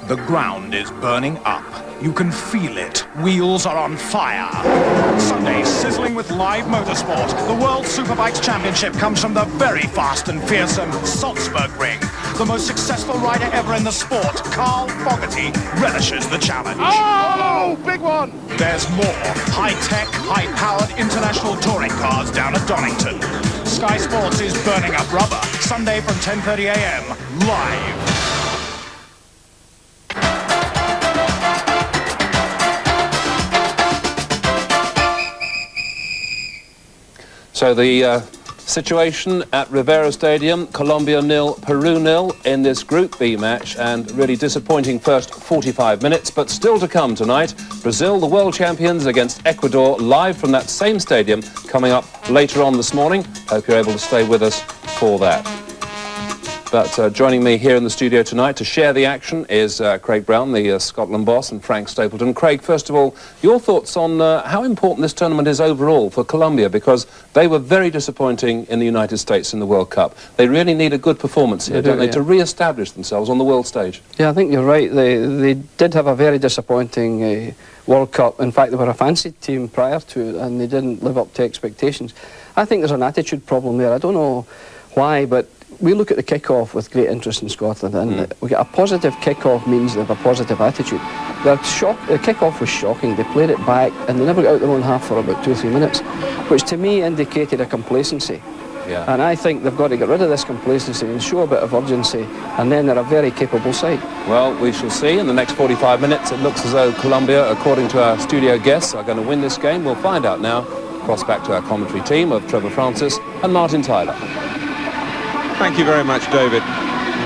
The ground is burning up. You can feel it. Wheels are on fire. Sunday, sizzling with live motorsport. The World Superbikes Championship comes from the very fast and fearsome Salzburg Ring. The most successful rider ever in the sport, Carl Fogarty, relishes the challenge. Oh, big one! There's more high-tech, high-powered international touring cars down at Donington. Sky Sports is burning up rubber. Sunday from 10:30 a.m. live. So the situation at Rivera Stadium, Colombia 0, Peru 0 in this Group B match, and really disappointing first 45 minutes, but still to come tonight. Brazil, the world champions, against Ecuador, live from that same stadium, coming up later on this morning. Hope you're able to stay with us for that. But joining me here in the studio tonight to share the action is Craig Brown, the Scotland boss, and Frank Stapleton. Craig, first of all, your thoughts on how important this tournament is overall for Colombia, because they were very disappointing in the United States in the World Cup. They really need a good performance here, don't they, to re-establish themselves on the world stage? Yeah, I think you're right. They did have a very disappointing World Cup. In fact, they were a fancied team prior to it, and they didn't live up to expectations. I think there's an attitude problem there. I don't know why, but we look at the kick-off with great interest in Scotland, and we get a positive kick-off means they have a positive attitude. The kick-off was shocking. They played it back, and they never got out their own half for about 2 or 3 minutes, which to me indicated a complacency. Yeah. And I think they've got to get rid of this complacency and show a bit of urgency, and then they're a very capable side. Well, we shall see. In the next 45 minutes, it looks as though Colombia, according to our studio guests, are going to win this game. We'll find out now. Cross back to our commentary team of Trevor Francis and Martin Tyler. Thank you very much, David.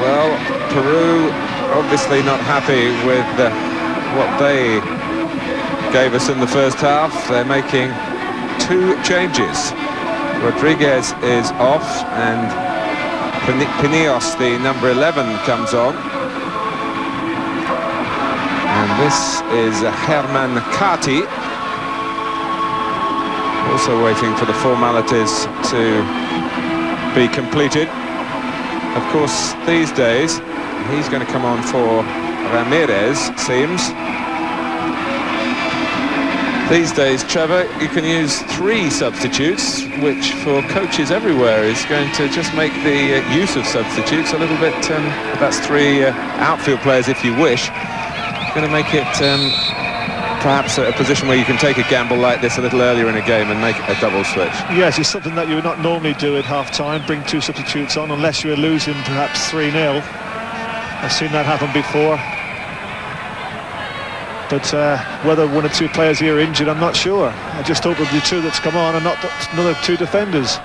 Well, Peru obviously not happy with what they gave us in the first half. They're making 2 changes. Rodriguez is off and Pinillos, the number 11, comes on. And this is Herman Kati, also waiting for the formalities to be completed. Of course, these days, he's going to come on for Ramirez, seems. These days, Trevor, you can use 3 substitutes, which for coaches everywhere is going to just make the use of substitutes a little bit, that's 3 outfield players if you wish, going to make it perhaps a position where you can take a gamble like this a little earlier in a game and make a double switch. Yes, it's something that you would not normally do at half-time, bring 2 substitutes on unless you're losing perhaps 3-0. I've seen that happen before. But whether 1 or 2 players here are injured, I'm not sure. I just hope that the 2 that's come on are not another 2 defenders.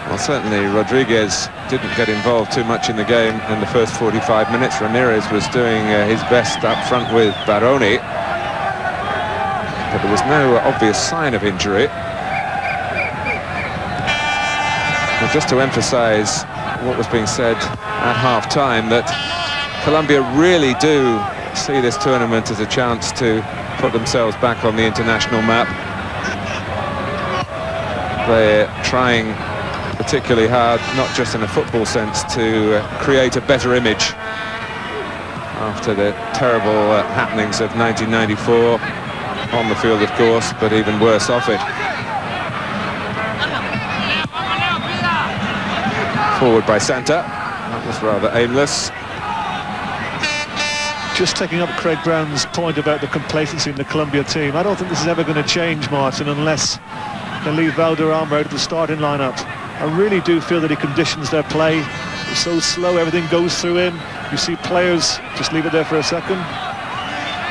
Well, certainly Rodriguez didn't get involved too much in the game in the first 45 minutes. Ramirez was doing his best up front with Baroni. But there was no obvious sign of injury. But just to emphasize what was being said at half-time, that Colombia really do see this tournament as a chance to put themselves back on the international map. They're trying particularly hard, not just in a football sense, to create a better image after the terrible happenings of 1994, on the field of course, but even worse off it. Forward by Santa, that was rather aimless. Just taking up Craig Brown's point about the complacency in the Colombia team, I don't think this is ever going to change, Martin, unless they leave Valderrama out of the starting lineup. I really do feel that he conditions their play. It's so slow, everything goes through him. You see players just leave it there for a second.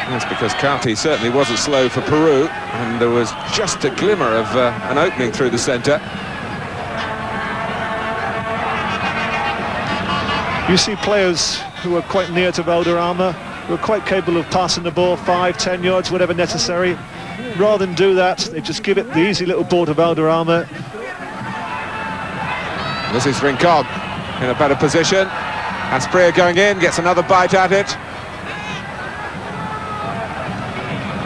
That's because Kati certainly wasn't slow for Peru, and there was just a glimmer of an opening through the centre. You see players who are quite near to Valderrama, who are quite capable of passing the ball 5-10 yards, whatever necessary. Rather than do that, they just give it the easy little ball to Valderrama. This is Rincon in a better position. Asprilla going in, gets another bite at it.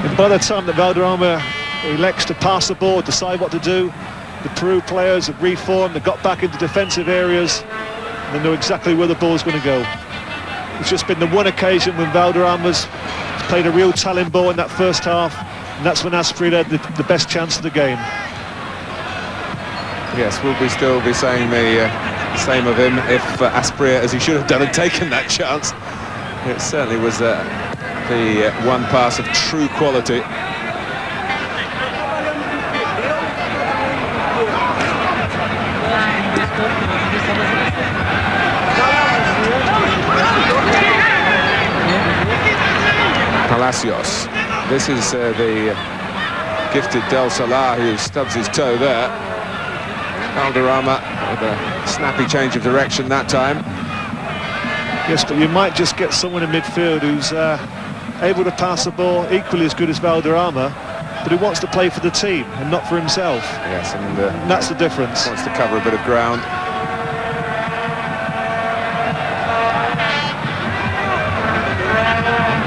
And by the time that Valderrama elects to pass the ball, decide what to do, the Peru players have reformed, they got back into defensive areas, and they know exactly where the ball's going to go. It's just been the one occasion when Valderrama's played a real talent ball in that first half, and that's when Asprilla had the best chance of the game. Yes, will we still be saying the same of him if Asprilla, as he should have done, had taken that chance? It certainly was the one pass of true quality. Palacios. This is the gifted Del Salah who stubs his toe there. Valderrama with a snappy change of direction that time. Yes, but you might just get someone in midfield who's able to pass the ball equally as good as Valderrama, but who wants to play for the team and not for himself. Yes, and that's the difference. Wants to cover a bit of ground.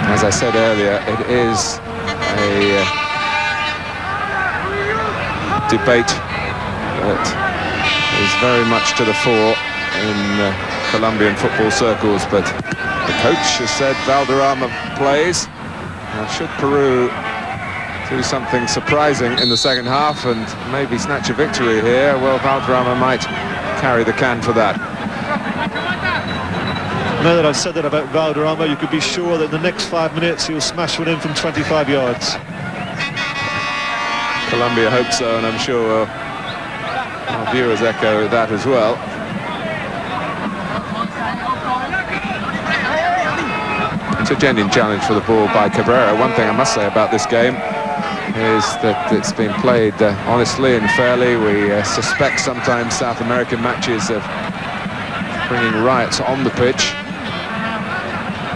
As I said earlier, it is a debate that is very much to the fore in Colombian football circles, but the coach has said Valderrama plays. Now, should Peru do something surprising in the second half and maybe snatch a victory here, well, Valderrama might carry the can for that. Now that I've said that about Valderrama, you could be sure that in the next 5 minutes he'll smash one in from 25 yards. Colombia hope so, and I'm sure our viewers echo that as well. It's a genuine challenge for the ball by Cabrera. One thing I must say about this game is that it's been played honestly and fairly. We suspect sometimes South American matches of bringing riots on the pitch,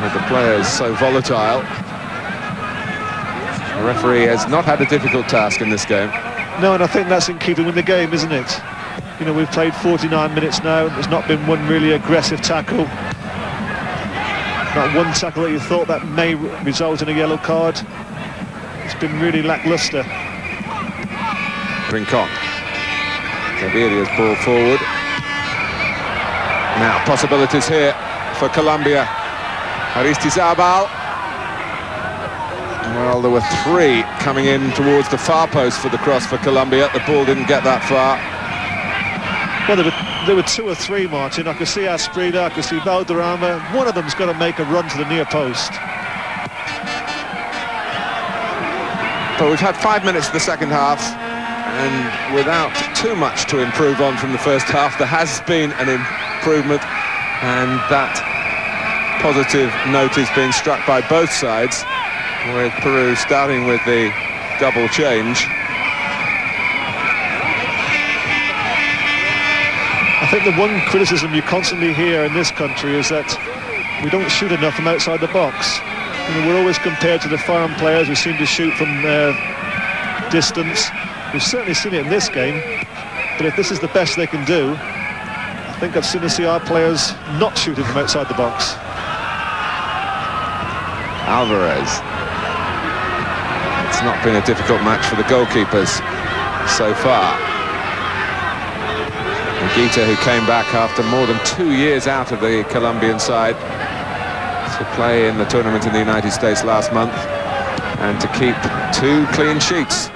with the players so volatile. The referee has not had a difficult task in this game. No, and I think that's in keeping with the game, isn't it? You know, we've played 49 minutes now, there's not been one really aggressive tackle. That one tackle that you thought that may result in a yellow card, it's been really lacklustre. Rincon. Gaviria's ball forward. Now possibilities here for Colombia. Aristizabal. Well, there were 3 coming in towards the far post for the cross for Colombia. The ball didn't get that far. Well, there were 2 or 3, Martin. I could see Asprilla, I could see Valderrama. One of them's got to make a run to the near post. But we've had 5 minutes of the second half, and without too much to improve on from the first half, there has been an improvement, and that positive note is being struck by both sides, with Peru starting with the double change. I think the one criticism you constantly hear in this country is that we don't shoot enough from outside the box. You know, we're always compared to the foreign players who seem to shoot from distance. We've certainly seen it in this game, but if this is the best they can do, I think I've seen our players not shooting from outside the box. Alvarez. It's not been a difficult match for the goalkeepers so far. Higuita, who came back after more than 2 years out of the Colombian side to play in the tournament in the United States last month and to keep 2 clean sheets.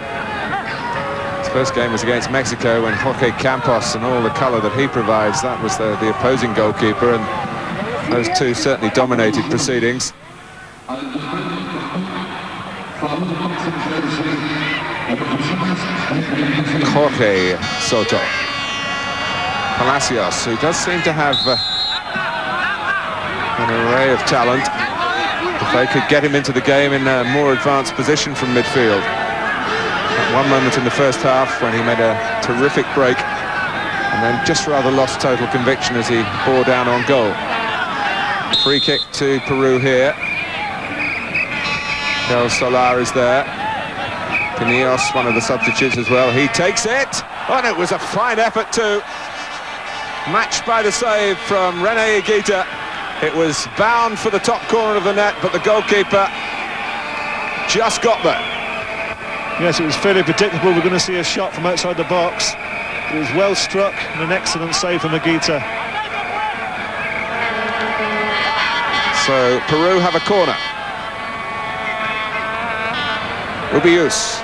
His first game was against Mexico when Jorge Campos and all the colour that he provides, that was the opposing goalkeeper, and those 2 certainly dominated proceedings. Jorge Soto. Palacios, who does seem to have an array of talent. If they could get him into the game in a more advanced position from midfield. At one moment in the first half when he made a terrific break and then just rather lost total conviction as he bore down on goal. Free kick to Peru here. Del Solar is there. Pinillos, one of the substitutes as well. He takes it. Oh, and it was a fine effort too. Matched by the save from René Higuita. It was bound for the top corner of the net, but the goalkeeper just got there. Yes, it was fairly predictable. We're going to see a shot from outside the box. It was well struck and an excellent save from Higuita. So Peru have a corner. Rubius.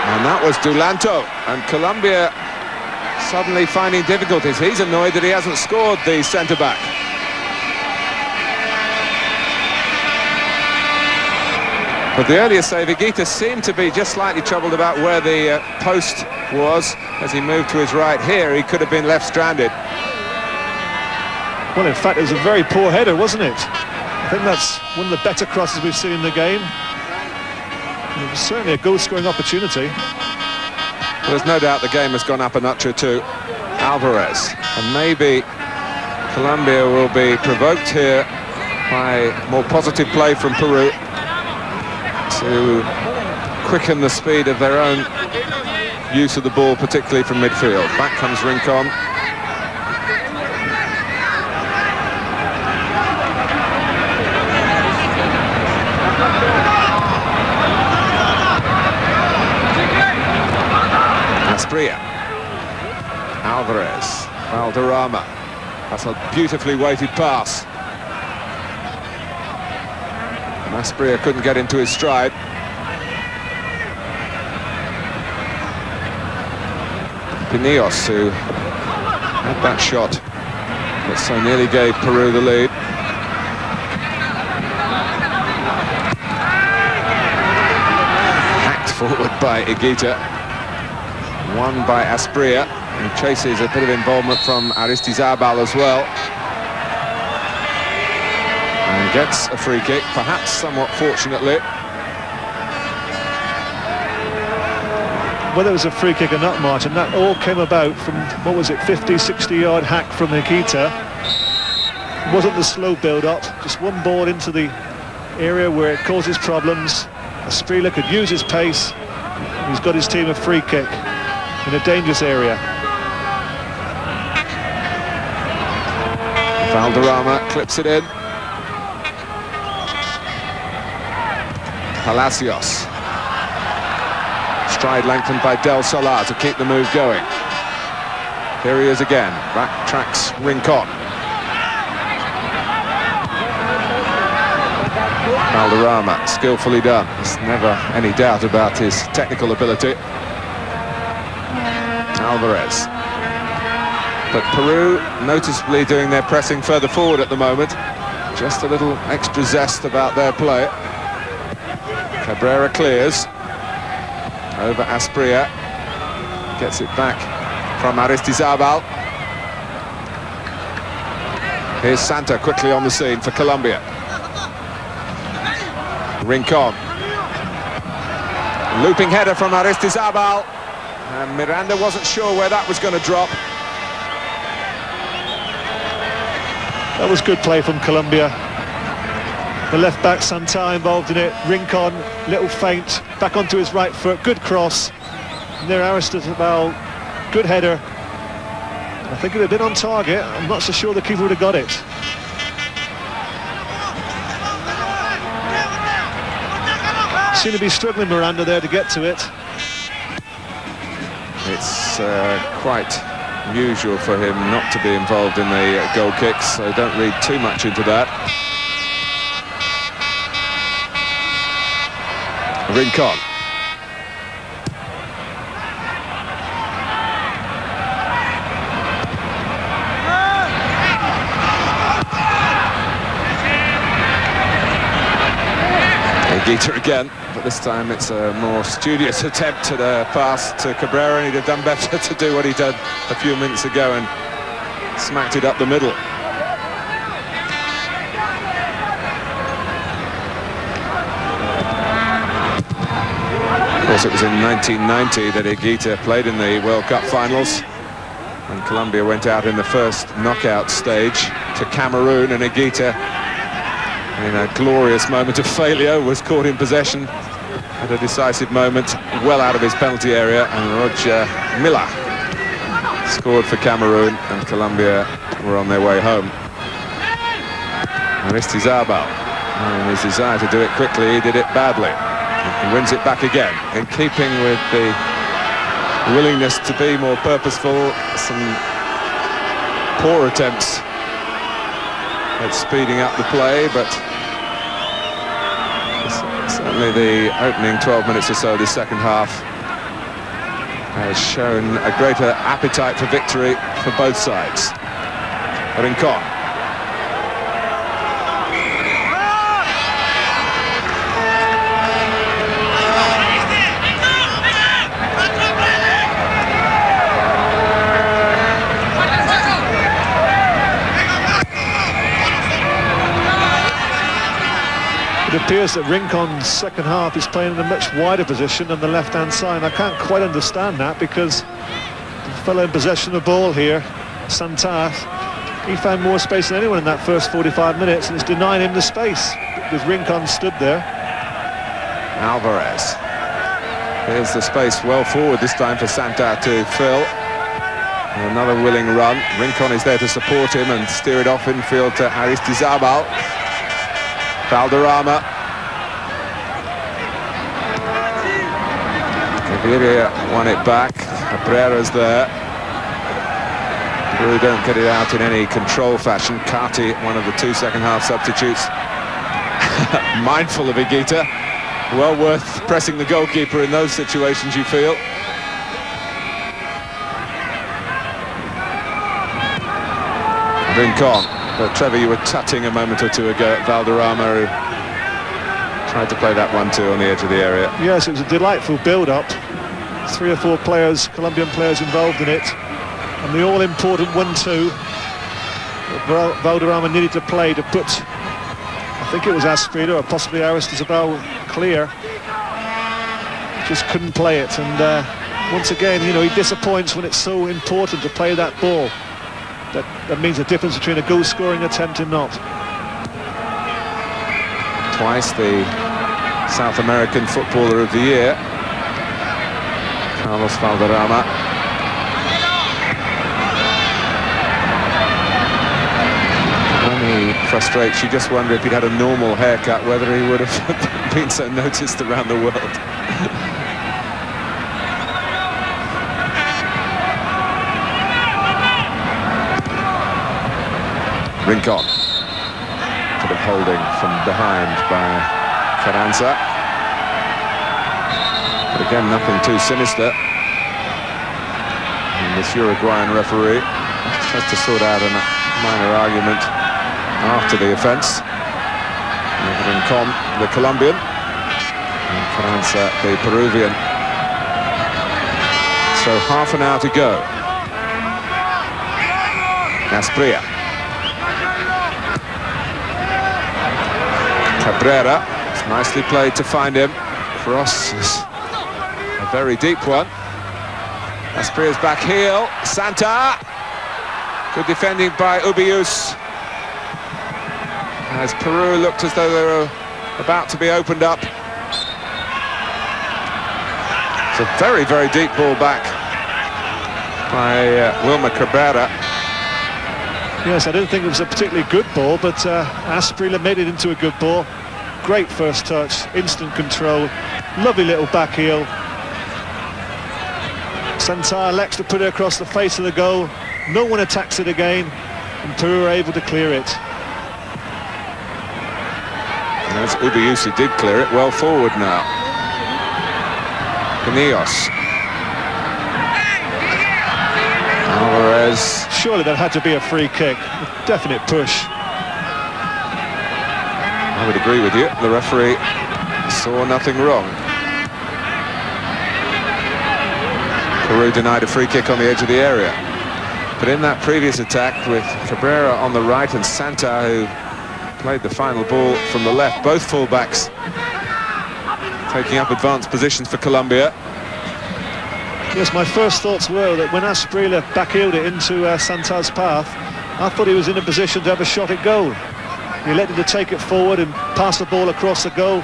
And that was Dulanto, and Colombia suddenly finding difficulties. He's annoyed that he hasn't scored, the centre-back. But the earlier save, Higuita seemed to be just slightly troubled about where the post was as he moved to his right. Here, he could have been left stranded. Well, in fact, it was a very poor header, wasn't it? I think that's one of the better crosses we've seen in the game. It was certainly a goal-scoring opportunity. There's no doubt the game has gone up a notch or 2. Alvarez, and maybe Colombia will be provoked here by more positive play from Peru to quicken the speed of their own use of the ball, particularly from midfield. Back comes Rincon. Alvarez, Valderrama. That's a beautifully weighted pass. And Asprilla couldn't get into his stride. Pinillos, who had that shot that so nearly gave Peru the lead. Hacked forward by Higuita. Won by Asprilla, who chases a bit of involvement from Aristizabal as well. And gets a free kick, perhaps somewhat fortunately. Whether it was a free kick or not, Martin, that all came about from, what was it, 50, 60-yard hack from Higuita. It wasn't the slow build-up, just one ball into the area where it causes problems. Asprilla could use his pace. He's got his team a free kick in a dangerous area. Valderrama clips it in. Palacios. Stride lengthened by Del Solar to keep the move going. Here he is again. Backtracks Rincon. Valderrama, skillfully done. There's never any doubt about his technical ability. Alvarez. But Peru noticeably doing their pressing further forward at the moment. Just a little extra zest about their play. Cabrera clears. Over Asprilla. Gets it back from Aristizabal. Here's Santa quickly on the scene for Colombia. Rincon. Looping header from Aristizabal. And Miranda wasn't sure where that was going to drop. That was good play from Colombia. The left back Santa involved in it. Rincon, little feint, back onto his right foot, good cross. And there Aristizabal, good header. I think it had been on target. I'm not so sure the keeper would have got it. Seemed to be struggling, Miranda, there to get to it. It's quite unusual for him not to be involved in the goal kicks, so don't read too much into that. Rincon. Higuita again, but this time it's a more studious attempt at a pass to Cabrera, and he'd have done better to do what he did a few minutes ago and smacked it up the middle. Of course, it was in 1990 that Higuita played in the World Cup finals, when Colombia went out in the first knockout stage to Cameroon, and Higuita, in a glorious moment of failure, was caught in possession at a decisive moment, well out of his penalty area, and Roger Milla scored for Cameroon, and Colombia were on their way home. Aristizabal, in his desire to do it quickly, he did it badly. He wins it back again, in keeping with the willingness to be more purposeful. Some poor attempts at speeding up the play, but certainly the opening 12 minutes or so of the second half has shown a greater appetite for victory for both sides. Rincon. It appears that Rincon's second half is playing in a much wider position on the left-hand side. I can't quite understand that, because the fellow in possession of the ball here, Santa, he found more space than anyone in that first 45 minutes, and it's denying him the space because Rincon stood there. Alvarez. Here's the space well forward this time for Santa to fill. And another willing run. Rincon is there to support him and steer it off infield to Aristizabal. Valderrama. Rivera won it back. Cabrera's there. Peru don't get it out in any control fashion. Carty, one of the two second-half substitutes, mindful of Higuita. Well worth pressing the goalkeeper in those situations, you feel. Rincon. But Trevor, you were tutting a moment or two ago at Valderrama, who tried to play that 1-2 on the edge of the area. Yes, it was a delightful build-up. 3 or 4 players, Colombian players, involved in it. And the all-important 1-2 that Valderrama needed to play to put, I think it was Asprilla or possibly Aristizabal, clear. Just couldn't play it. And once again, you know, he disappoints when it's so important to play that ball. That means the difference between a goal-scoring attempt and not. Twice the South American Footballer of the Year, Carlos Valderrama. frustrates. You just wonder if he'd had a normal haircut, whether he would have been so noticed around the world. Rincon. Bit of holding from behind by Carranza. But again, nothing too sinister. And this Uruguayan referee has to sort out a minor argument after the offence. Rincon, the Colombian, and Carranza, the Peruvian. So half an hour to go. Asprilla. Cabrera, it's nicely played to find him. Cross is a very deep one. Asprilla's back heel. Santa. Good defending by Ubius. As Peru looked as though they were about to be opened up. It's a very, very deep ball back by Wilmer Cabrera. Yes, I didn't think it was a particularly good ball, but Asprilla made it into a good ball. Great first touch, instant control, lovely little back heel. Santar elects to put it across the face of the goal. No one attacks it again, and Peru are able to clear it. As Ubiusi did clear it, well forward now. Canillos. Alvarez. Surely that had to be a free kick. A definite push. I would agree with you. The referee saw nothing wrong. Peru denied a free kick on the edge of the area. But in that previous attack with Cabrera on the right and Santa, who played the final ball from the left, both fullbacks taking up advanced positions for Colombia. Yes, my first thoughts were that when Asprilla back-heeled it into Santar's path, I thought he was in a position to have a shot at goal. He elected to take it forward and pass the ball across the goal.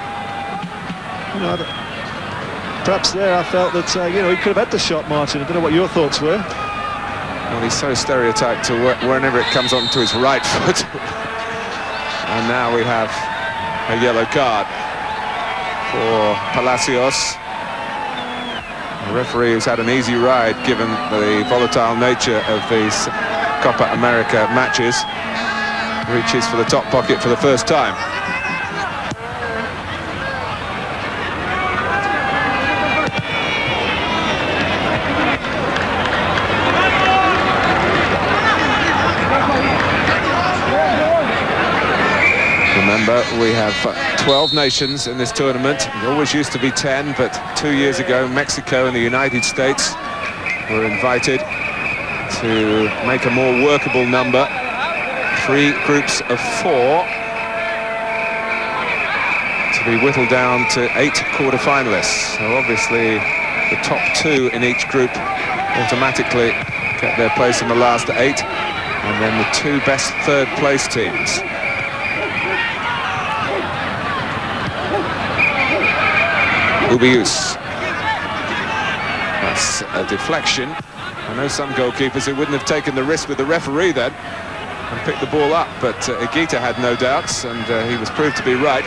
You know, perhaps there I felt that, you know, he could have had the shot, Martin. I don't know what your thoughts were. Well, he's so stereotyped to whenever it comes onto his right foot. And now we have a yellow card for Palacios. The referee who's had an easy ride given the volatile nature of these Copa America matches reaches for the top pocket for the first time. Remember, we have 12 nations in this tournament. It always used to be 10, but 2 years ago, Mexico and the United States were invited to make a more workable number. 3 groups of 4 to be whittled down to 8 quarter-finalists. So obviously, the top 2 in each group automatically get their place in the last 8, and then the 2 best third-place teams. Ubius. That's a deflection. I know some goalkeepers who wouldn't have taken the risk with the referee then and picked the ball up, but Higuita had no doubts, and he was proved to be right.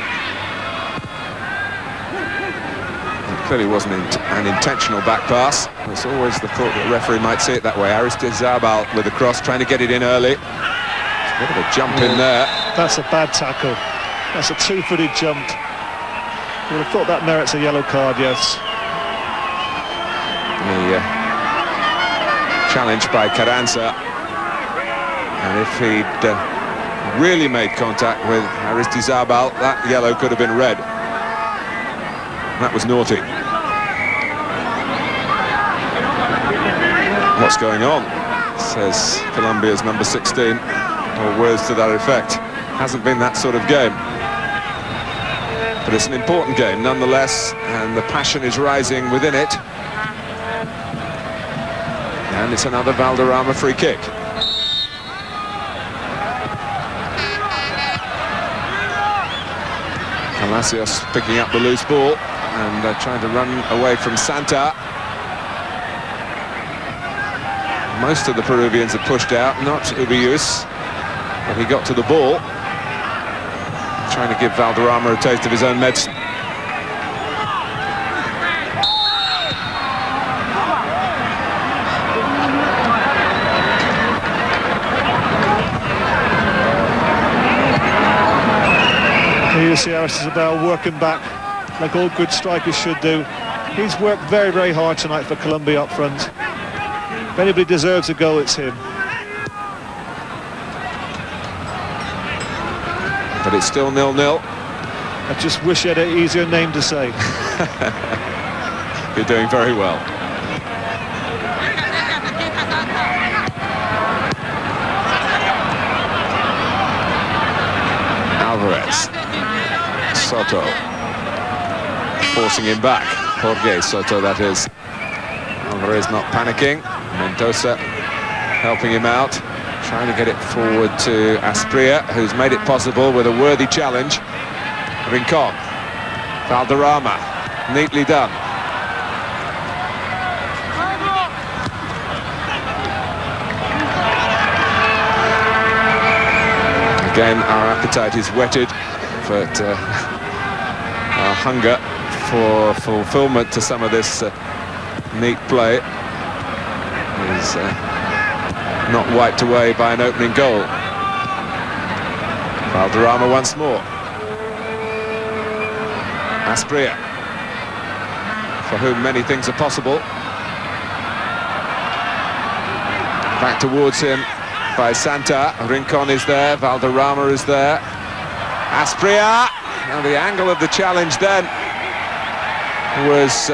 It clearly wasn't an intentional back pass. It's always the thought that the referee might see it that way. Aristizabal with the cross, trying to get it in early. It's a bit of a jump in there. That's a bad tackle. That's a 2-footed jump. I would have thought that merits a yellow card, yes. The challenge by Carranza, and if he'd really made contact with Aristizabal, that yellow could have been red. That was naughty. What's going on, says Colombia's number 16, or words to that effect. Hasn't been that sort of game. But it's an important game nonetheless, and the passion is rising within it. And it's another Valderrama free kick. Palacios picking up the loose ball and trying to run away from Santa. Most of the Peruvians are pushed out, not Ubius, but he got to the ball. trying to give Valderrama a taste of his own medicine. Here you see Isabel working back like all good strikers should do. He's worked very, very hard tonight for Colombia up front. If anybody deserves a goal, it's him. But it's still 0-0. I just wish he had an easier name to say. You're doing very well. Alvarez. Soto. Forcing him back. Jorge Soto, that is. Alvarez not panicking. Mendoza helping him out. Trying to get it forward to Asprilla, who's made it possible with a worthy challenge. Rincon. Valderrama. Neatly done. Again, our appetite is whetted, but our hunger for fulfillment to some of this neat play is not wiped away by an opening goal. Valderrama once more. Asprilla, for whom many things are possible. Back towards him by Santa. Rincon is there, Valderrama is there. Asprilla, now the angle of the challenge then was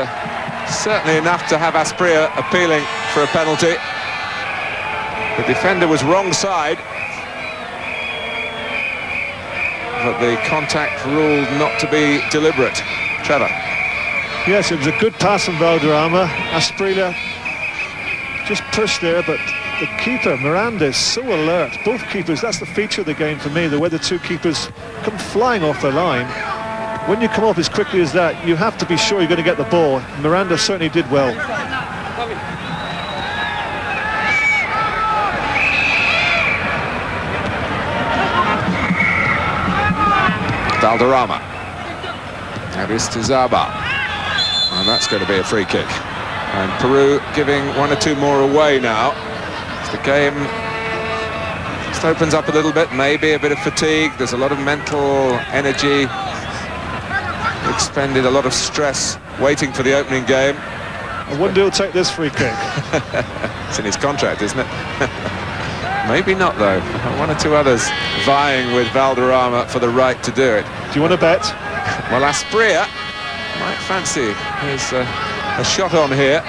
certainly enough to have Asprilla appealing for a penalty. The defender was wrong side, but the contact ruled not to be deliberate. Trevor. Yes, it was a good pass from Valderrama. Asprilla just pushed there, but the keeper, Miranda, is so alert. Both keepers, that's the feature of the game for me, the way the two keepers come flying off the line. When you come off as quickly as that, you have to be sure you're going to get the ball. Miranda certainly did well. Valderrama. Aristizaba. And that's going to be a free kick. And Peru giving one or two more away now. As the game just opens up a little bit, maybe a bit of fatigue. There's a lot of mental energy expended, a lot of stress waiting for the opening game. I wonder who'll take this free kick. It's in his contract, isn't it? Maybe not, though. One or two others vying with Valderrama for the right to do it. Do you want to bet? Well, Asprilla might fancy there's a shot on here.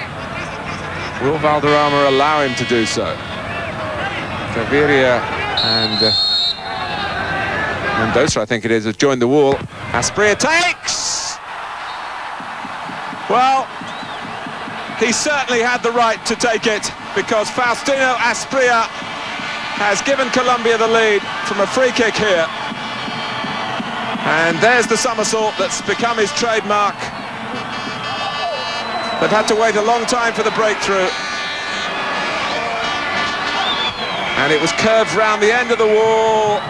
Will Valderrama allow him to do so? Gaviria and Mendoza, I think it is, have joined the wall. Asprilla takes! Well, he certainly had the right to take it, because Faustino Asprilla has given Colombia the lead from a free kick here. And there's the somersault that's become his trademark. They've had to wait a long time for the breakthrough. And it was curved round the end of the wall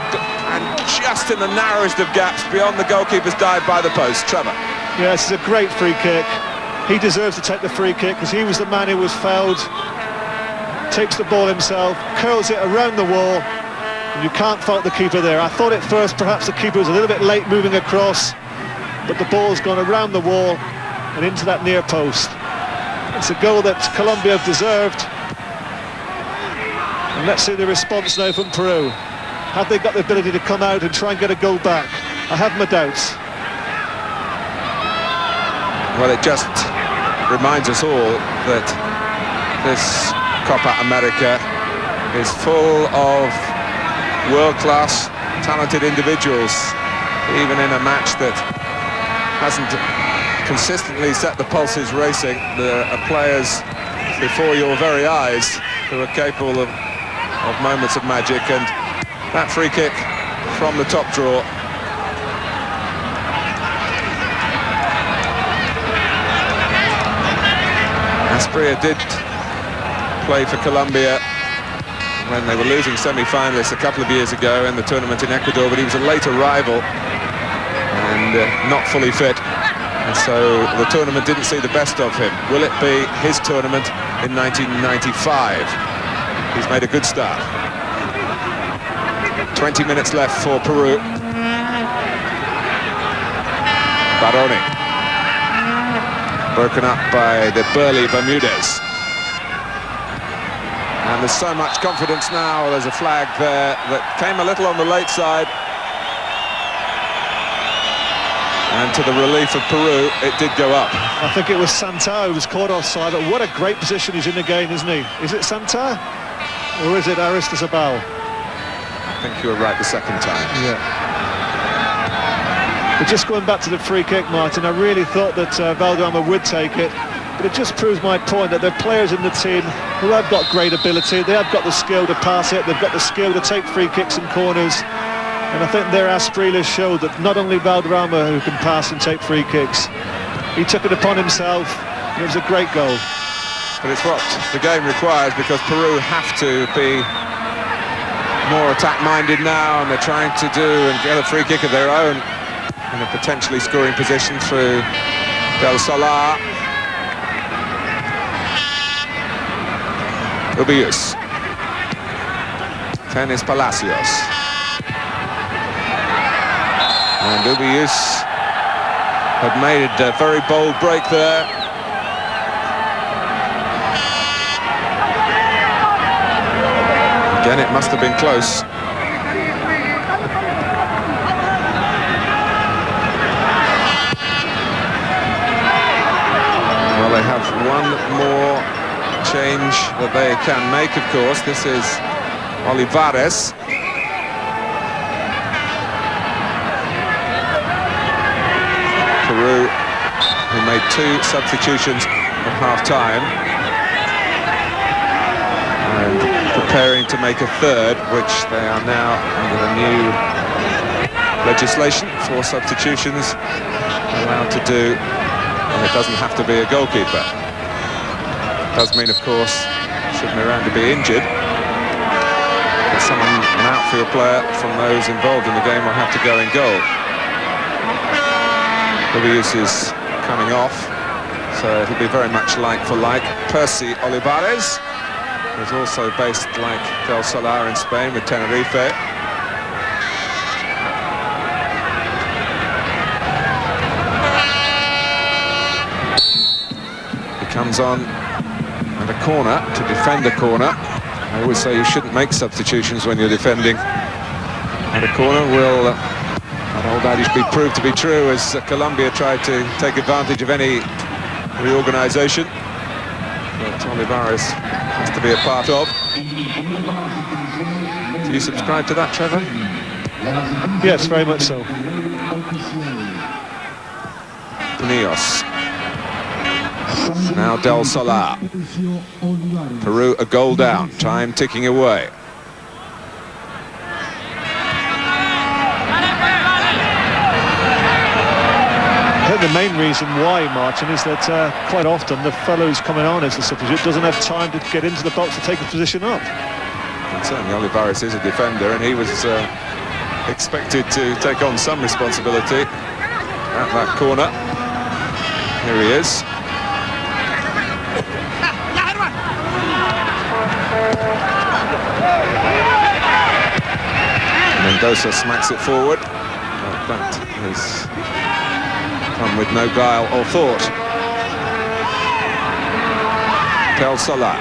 and just in the narrowest of gaps beyond the goalkeeper's dive by the post. Trevor. Yes, it's a great free kick. He deserves to take the free kick because he was the man who was fouled. Takes the ball himself, curls it around the wall, and you can't fault the keeper there. I thought at first perhaps the keeper was a little bit late moving across, but the ball's gone around the wall and into that near post. It's a goal that Colombia have deserved. And let's see the response now from Peru. Have they got the ability to come out and try and get a goal back? I have my doubts. Well, it just reminds us all that this Copa America is full of world-class, talented individuals. Even in a match that hasn't consistently set the pulses racing, there are players before your very eyes who are capable of moments of magic, and that free kick from the top draw. Asprilla did play for Colombia when they were losing semi-finalists a couple of years ago in the tournament in Ecuador, but he was a late arrival not fully fit. And so the tournament didn't see the best of him. Will it be his tournament in 1995? He's made a good start. 20 minutes left for Peru. Baroni. Broken up by the burly Bermudez. And there's so much confidence now. There's a flag there that came a little on the late side. And to the relief of Peru, it did go up. I think it was Santar who was caught offside, but what a great position he's in again, isn't he? Is it Santar? Or is it Aristizabal? I think you were right the second time. Yeah. But just going back to the free kick, Martin, I really thought that Valderrama would take it. But it just proves my point that there are players in the team who have got great ability. They have got the skill to pass it. They've got the skill to take free kicks and corners. And I think their Asprilla showed that not only Valderrama who can pass and take free kicks, he took it upon himself, and it was a great goal. But it's what the game requires, because Peru have to be more attack-minded now, and they're trying to do and get a free kick of their own in a potentially scoring position through Del Solar. Ubius. Tennis Palacios. And Ubius had made a very bold break there. Again, it must have been close. Well, they have one more change that they can make, of course. This is Olivares. Peru, who made 2 substitutions at half-time, and preparing to make a third, which they are now under the new legislation for substitutions allowed to do, and it doesn't have to be a goalkeeper. It does mean, of course, should Miranda be injured, that someone, an outfield player from those involved in the game, will have to go in goal. Ubius is coming off, so it'll be very much like for like. Percy Olivares is also based like Del Solar in Spain with Tenerife. He comes on at a corner to defend a corner. I always say you shouldn't make substitutions when you're defending at a corner. Will that old adage be proved to be true as Colombia tried to take advantage of any reorganisation that Olivares has to be a part of. Do you subscribe to that, Trevor? Yes, very much so. Nios. Now Del Solar. Peru a goal down, time ticking away. I think the main reason why, Martin, is that quite often the fellow who's coming on as a substitute doesn't have time to get into the box to take his position up. And certainly Olivares is a defender, and he was expected to take on some responsibility at that corner. Here he is. Mendoza smacks it forward. Well, that is come with no guile or thought. Del Solar.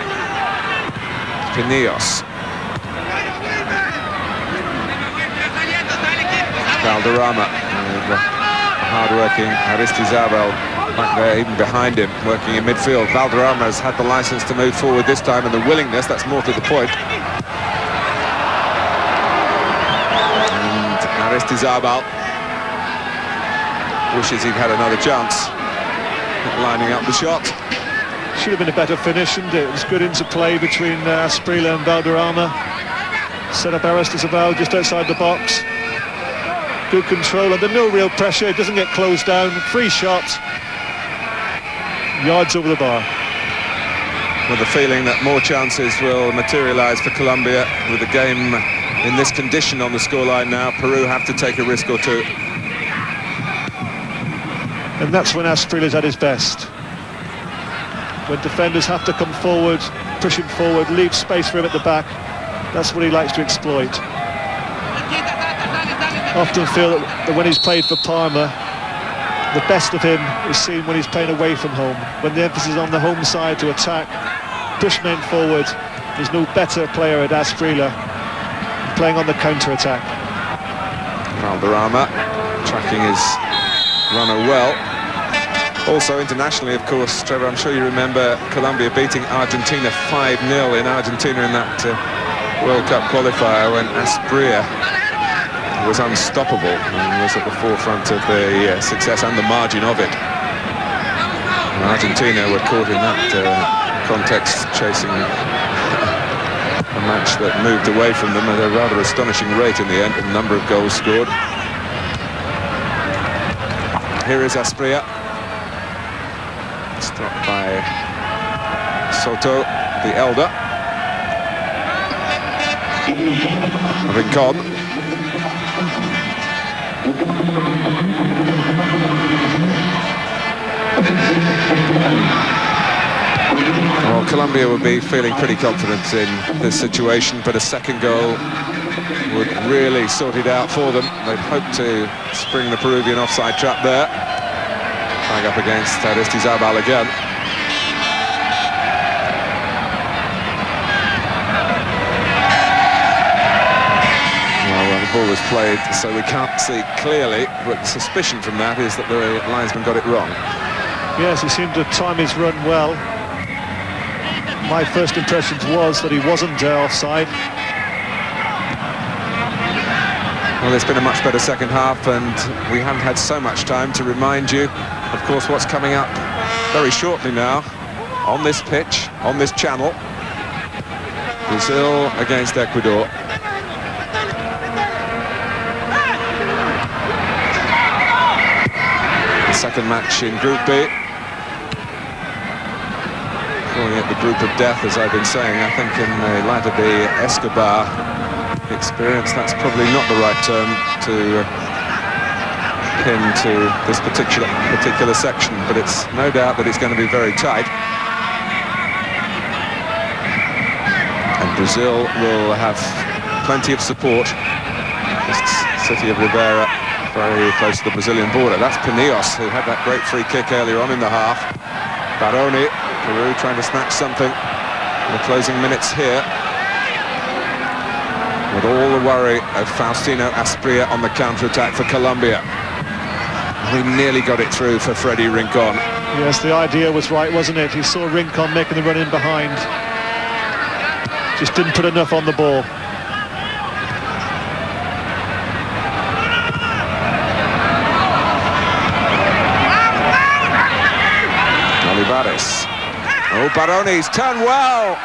Nios. Valderrama. Hard-working Aristizabal back there, even behind him, working in midfield. Valderrama has had the license to move forward this time, and the willingness, that's more to the point. And Aristizabal wishes he'd had another chance at lining up the shot. Should have been a better finish, shouldn't it? It was good interplay between Asprilla and Valderrama. Set up Aristizabal just outside the box. Good control, under no real pressure. It doesn't get closed down. Free shot. Yards over the bar. With the feeling that more chances will materialise for Colombia with the game in this condition on the scoreline now. Peru have to take a risk or two. And that's when Asprilla's at his best. When defenders have to come forward, push him forward, leave space for him at the back, that's what he likes to exploit. I often feel that when he's played for Parma, the best of him is seen when he's playing away from home. When the emphasis is on the home side to attack, push men forward, there's no better player at Asprilla playing on the counter-attack. Valderrama tracking his runner well. Also internationally, of course, Trevor, I'm sure you remember Colombia beating Argentina 5-0 in Argentina in that World Cup qualifier when Asprilla was unstoppable and was at the forefront of the success and the margin of it. And Argentina were caught in that context, chasing a match that moved away from them at a rather astonishing rate in the end, a number of goals scored. Here is Asprilla, stopped by Soto, the elder. Rincon. Well, Colombia would be feeling pretty confident in this situation, but a second goal would really sort it out for them. They'd hope to spring the Peruvian offside trap there. Flag up against Aristizabal again. Well, the ball was played, so we can't see clearly, but the suspicion from that is that the linesman got it wrong. Yes, he seemed to time his run well. My first impression was that he wasn't offside. Well, it's been a much better second half, and we haven't had so much time to remind you, of course, what's coming up very shortly now on this pitch, on this channel. Brazil against Ecuador. The second match in Group B. Calling it the group of death, as I've been saying. I think in the light of the Escobar experience, that's probably not the right term to pin to this particular section, but it's no doubt that it's going to be very tight. And Brazil will have plenty of support. This city of Rivera, very close to the Brazilian border. That's Pinillos, who had that great free kick earlier on in the half. Baroni, Peru trying to snatch something in the closing minutes here. With all the worry of Faustino Asprilla on the counter-attack for Colombia. We nearly got it through for Freddy Rincon. Yes, the idea was right, wasn't it? He saw Rincon making the run in behind. Just didn't put enough on the ball. Olivares. Oh, Baroni's turned well.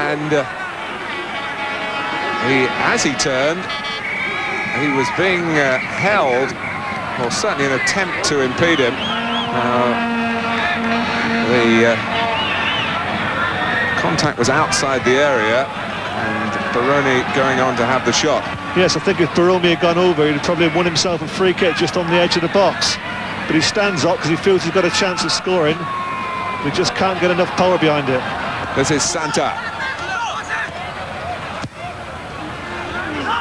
And as he turned, he was being held, or certainly an attempt to impede him. The contact was outside the area, and Baroni going on to have the shot. Yes, I think if Baroni had gone over, he'd probably have won himself a free kick just on the edge of the box. But he stands up because he feels he's got a chance of scoring. We just can't get enough power behind it. This is Santa.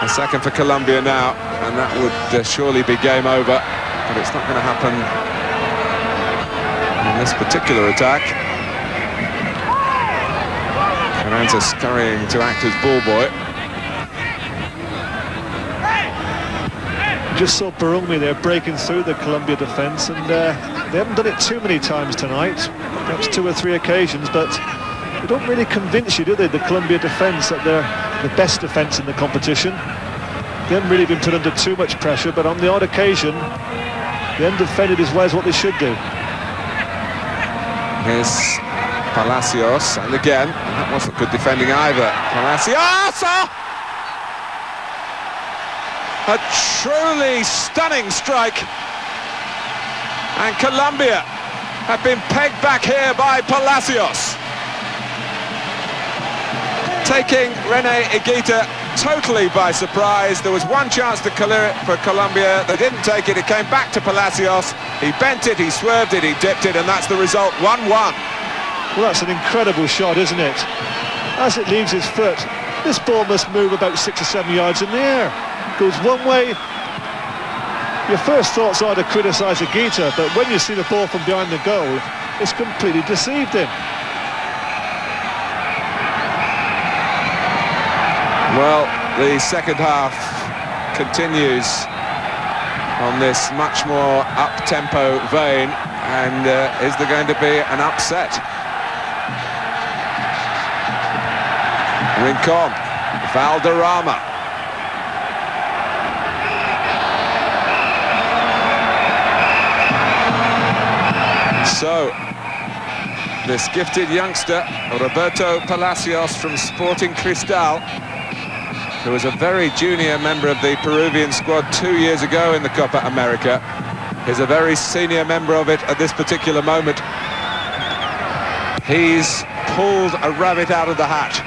A second for Colombia now, and that would surely be game over, but it's not going to happen in this particular attack. Carranza scurrying to act as ball boy. Just saw Baroni there breaking through the Colombia defence, and they haven't done it too many times tonight, perhaps 2 or 3 occasions, but they don't really convince you, do they, the Colombia defence, that they're the best defence in the competition. They haven't really been put under too much pressure, but on the odd occasion, they haven't defended as well as what they should do. Here's Palacios, and again, that wasn't good defending either. Palacios! Oh! A truly stunning strike. And Colombia have been pegged back here by Palacios. Taking Rene Higuita totally by surprise. There was one chance to clear it for Colombia. They didn't take it. It came back to Palacios. He bent it, he swerved it, he dipped it, and that's the result, 1-1. Well, that's an incredible shot, isn't it? As it leaves his foot, this ball must move about 6 or 7 yards in the air. Goes one way. Your first thoughts are to criticise the Gita, but when you see the ball from behind the goal, it's completely deceived him. Well, the second half continues on this much more up-tempo vein, and is there going to be an upset? Rincon, Valderrama. So, this gifted youngster, Roberto Palacios from Sporting Cristal, who was a very junior member of the Peruvian squad 2 years ago in the Copa America, is a very senior member of it at this particular moment. He's pulled a rabbit out of the hat.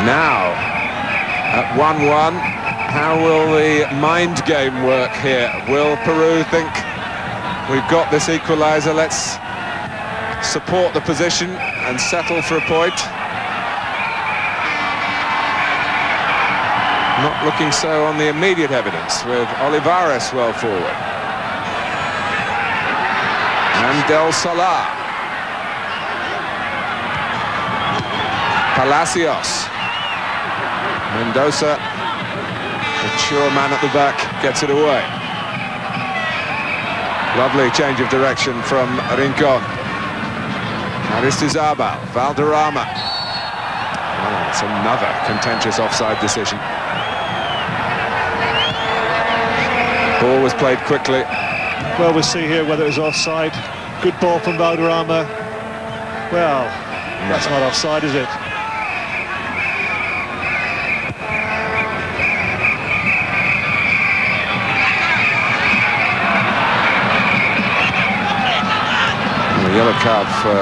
Now, at 1-1, how will the mind game work here? Will Peru think, we've got this equaliser, let's support the position and settle for a point? Not looking so on the immediate evidence, with Olivera well forward. And Del Solar. Palacios. Mendoza, mature man at the back, gets it away. Lovely change of direction from Rincon. Aristizabal, Valderrama. Oh, it's another contentious offside decision. Ball was played quickly. Well, we'll see here whether it's offside. Good ball from Valderrama. Well, that's not offside, is it? A yellow card for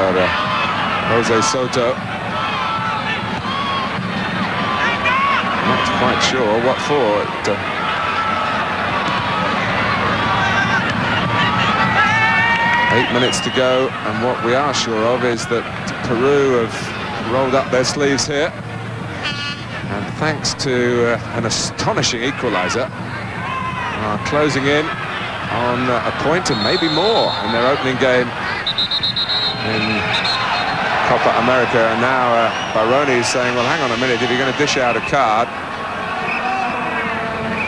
Jose Soto. Not quite sure what for. 8 minutes to go, and what we are sure of is that Peru have rolled up their sleeves here, and thanks to an astonishing equaliser, are closing in on a point and maybe more in their opening game in Copa America. And now Baroni is saying, well, hang on a minute, if you're going to dish out a card,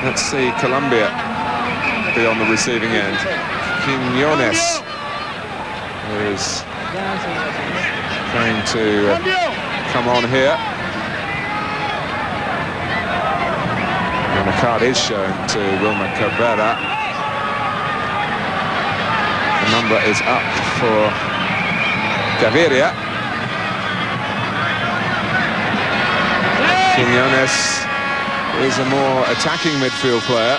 let's see Colombia be on the receiving end. Quiñones is trying to come on here. And a card is shown to Wilmer Cabrera. The number is up for Gaviria. Quiñones is a more attacking midfield player.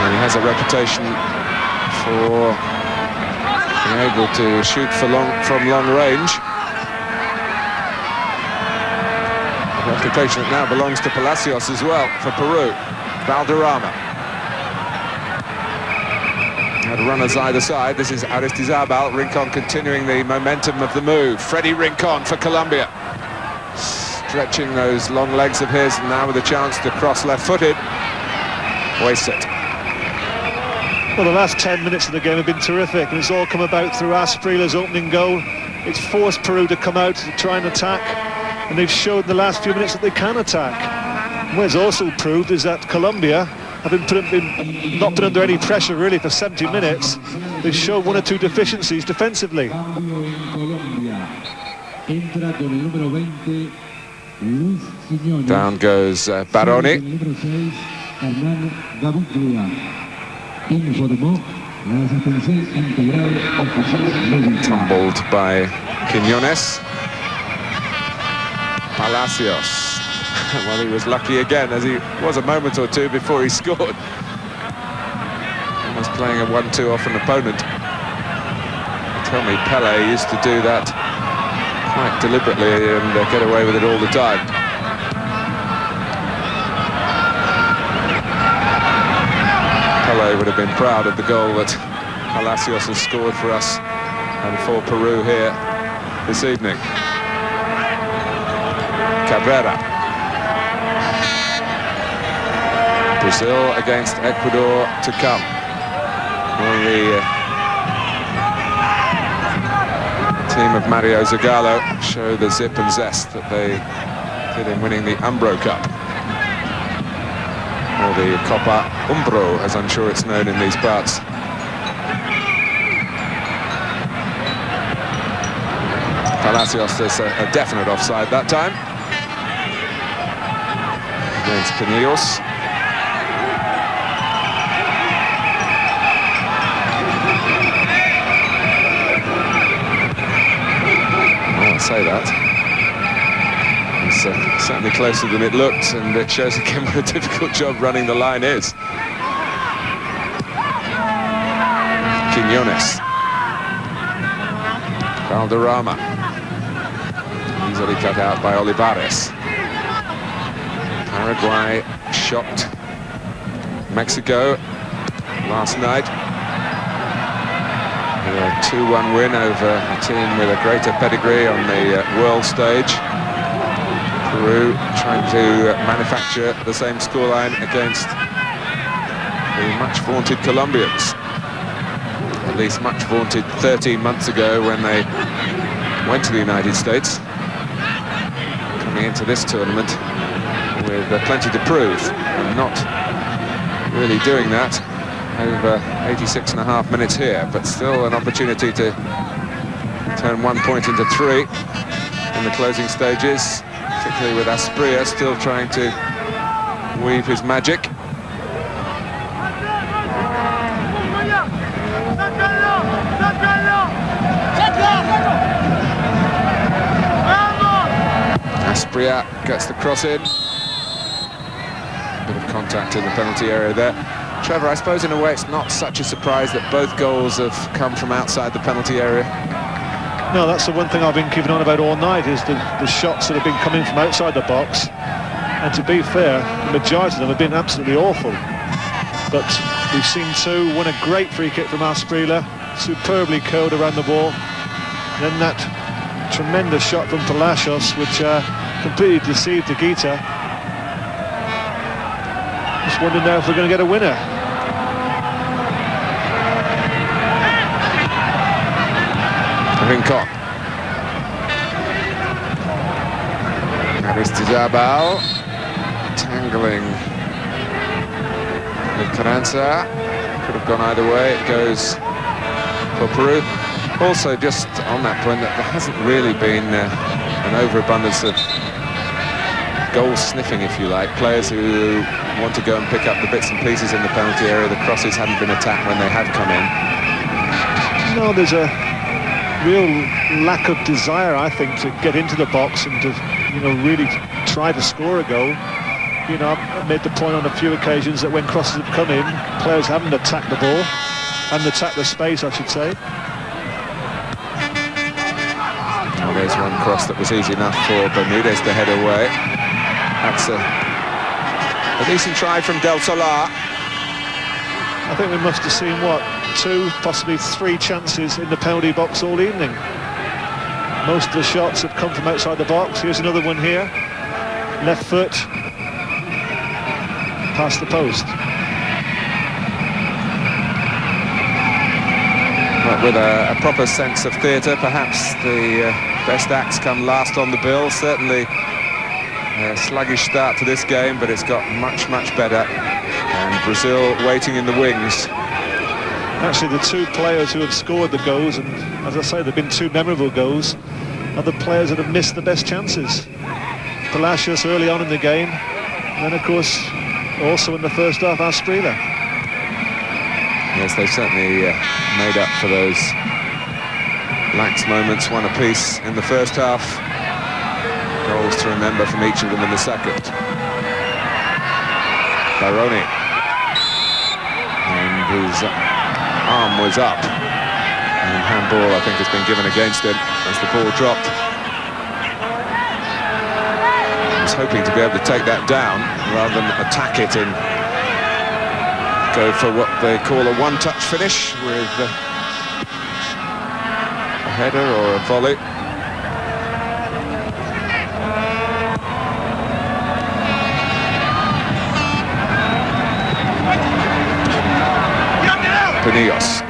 And he has a reputation for being able to shoot from long range. A reputation that now belongs to Palacios as well for Peru. Valderrama. Had runners either side. This is Aristizabal. Rincon continuing the momentum of the move. Freddy Rincon for Colombia. Stretching those long legs of his, and now with a chance to cross left-footed. Waste it. Well, the last 10 minutes of the game have been terrific, and it's all come about through Asprilla's opening goal. It's forced Peru to come out to try and attack, and they've showed in the last few minutes that they can attack. And what it's also proved is that Colombia have been not been under any pressure really for 70 minutes. They've shown one or two deficiencies defensively. Down goes Baroni. Tumbled by Quiñones. Palacios. Well, he was lucky again, as he was a moment or two before he scored. He was playing a 1-2 off an opponent. Tell me, Pele used to do that quite deliberately and get away with it all the time. Pele would have been proud of the goal that Palacios has scored for us and for Peru here this evening. Cabrera. Brazil against Ecuador to come. Will the team of Mario Zagallo show the zip and zest that they did in winning the Umbro Cup, or the Copa Umbro, as I'm sure it's known in these parts. Palacios is a definite offside that time against Pinillos. Say that. It's certainly closer than it looked, and it shows again what a difficult job running the line is. Quiñones. Valderrama. Easily cut out by Olivares. Paraguay shocked Mexico last night. A 2-1 win over a team with a greater pedigree on the world stage. Peru trying to manufacture the same scoreline against the much vaunted Colombians. At least much vaunted 13 months ago when they went to the United States. Coming into this tournament with plenty to prove, and not really doing that over 86.5 minutes here, but still an opportunity to turn 1 point into 3 in the closing stages, particularly with Asprilla still trying to weave his magic. Asprilla gets the cross in. A bit of contact in the penalty area there. Trevor, I suppose in a way it's not such a surprise that both goals have come from outside the penalty area. No, that's the one thing I've been keeping on about all night, is the shots that have been coming from outside the box. And to be fair, the majority of them have been absolutely awful. But we've seen two, one a great free kick from Asprilla, superbly curled around the ball. And then that tremendous shot from Palacios, which completely deceived Higuita. Just wonder now if we're going to get a winner. Rincon. Aristizabal tangling with Carranza. Could have gone either way. It goes for Peru. Also, just on that point, that there hasn't really been an overabundance of goal sniffing, if you like. Players who want to go and pick up the bits and pieces in the penalty area. The crosses haven't been attacked when they have come in. No, there's a real lack of desire, I think, to get into the box and to, really try to score a goal. I've made the point on a few occasions that when crosses have come in, players haven't attacked the ball, haven't attacked the space, I should say. Well, there's one cross that was easy enough for Bermudez to head away. That's a decent try from Del Solar. I think we must have seen, 2, possibly 3 chances in the penalty box all evening. Most of the shots have come from outside the box. Here's another one here. Left foot. Past the post. But with a proper sense of theatre, perhaps the best acts come last on the bill. Certainly a sluggish start to this game, but it's got much, much better. And Brazil waiting in the wings. Actually, the 2 players who have scored the goals, and as I say, there have been 2 memorable goals, are the players that have missed the best chances. Palacios early on in the game, and then, of course, also in the first half, Asprilla. Yes, they've certainly made up for those lax moments, one apiece in the first half. Goals to remember from each of them in the second. Baroni. And his arm was up. And handball, I think, has been given against him as the ball dropped. He was hoping to be able to take that down rather than attack it and go for what they call a one-touch finish with a header or a volley. Pinillos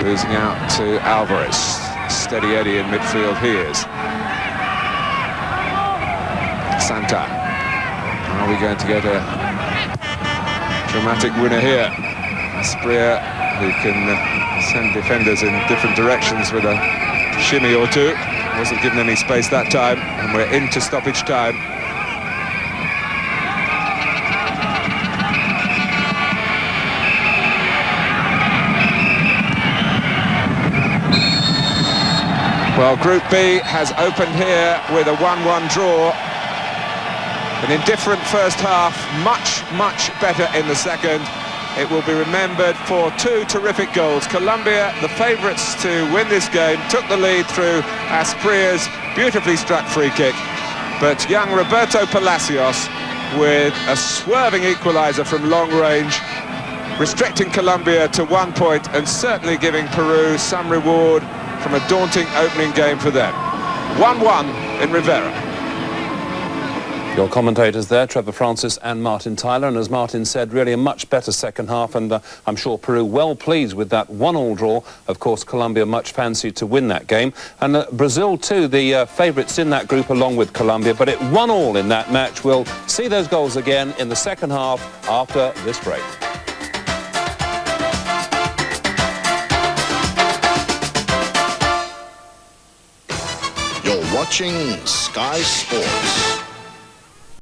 losing out to Alvarez. Steady Eddie in midfield he is. Santa. Are we going to get a dramatic winner here? Asprilla, who can send defenders in different directions with a shimmy or two. Wasn't given any space that time, and we're into stoppage time. Well, Group B has opened here with a 1-1 draw. An indifferent first half, much better in the second. It will be remembered for two terrific goals. Colombia, the favourites to win this game, took the lead through Asprilla's beautifully struck free kick. But young Roberto Palacios, with a swerving equaliser from long range, restricting Colombia to 1 point and certainly giving Peru some reward from a daunting opening game for them. 1-1 in Rivera. Your commentators there, Trevor Francis and Martin Tyler, and as Martin said, really a much better second half, and I'm sure Peru well pleased with that 1-1 draw. Of course, Colombia much fancied to win that game, and Brazil too, the favourites in that group along with Colombia, but it 1-1 in that match. We'll see those goals again in the second half after this break. You're watching Sky Sports.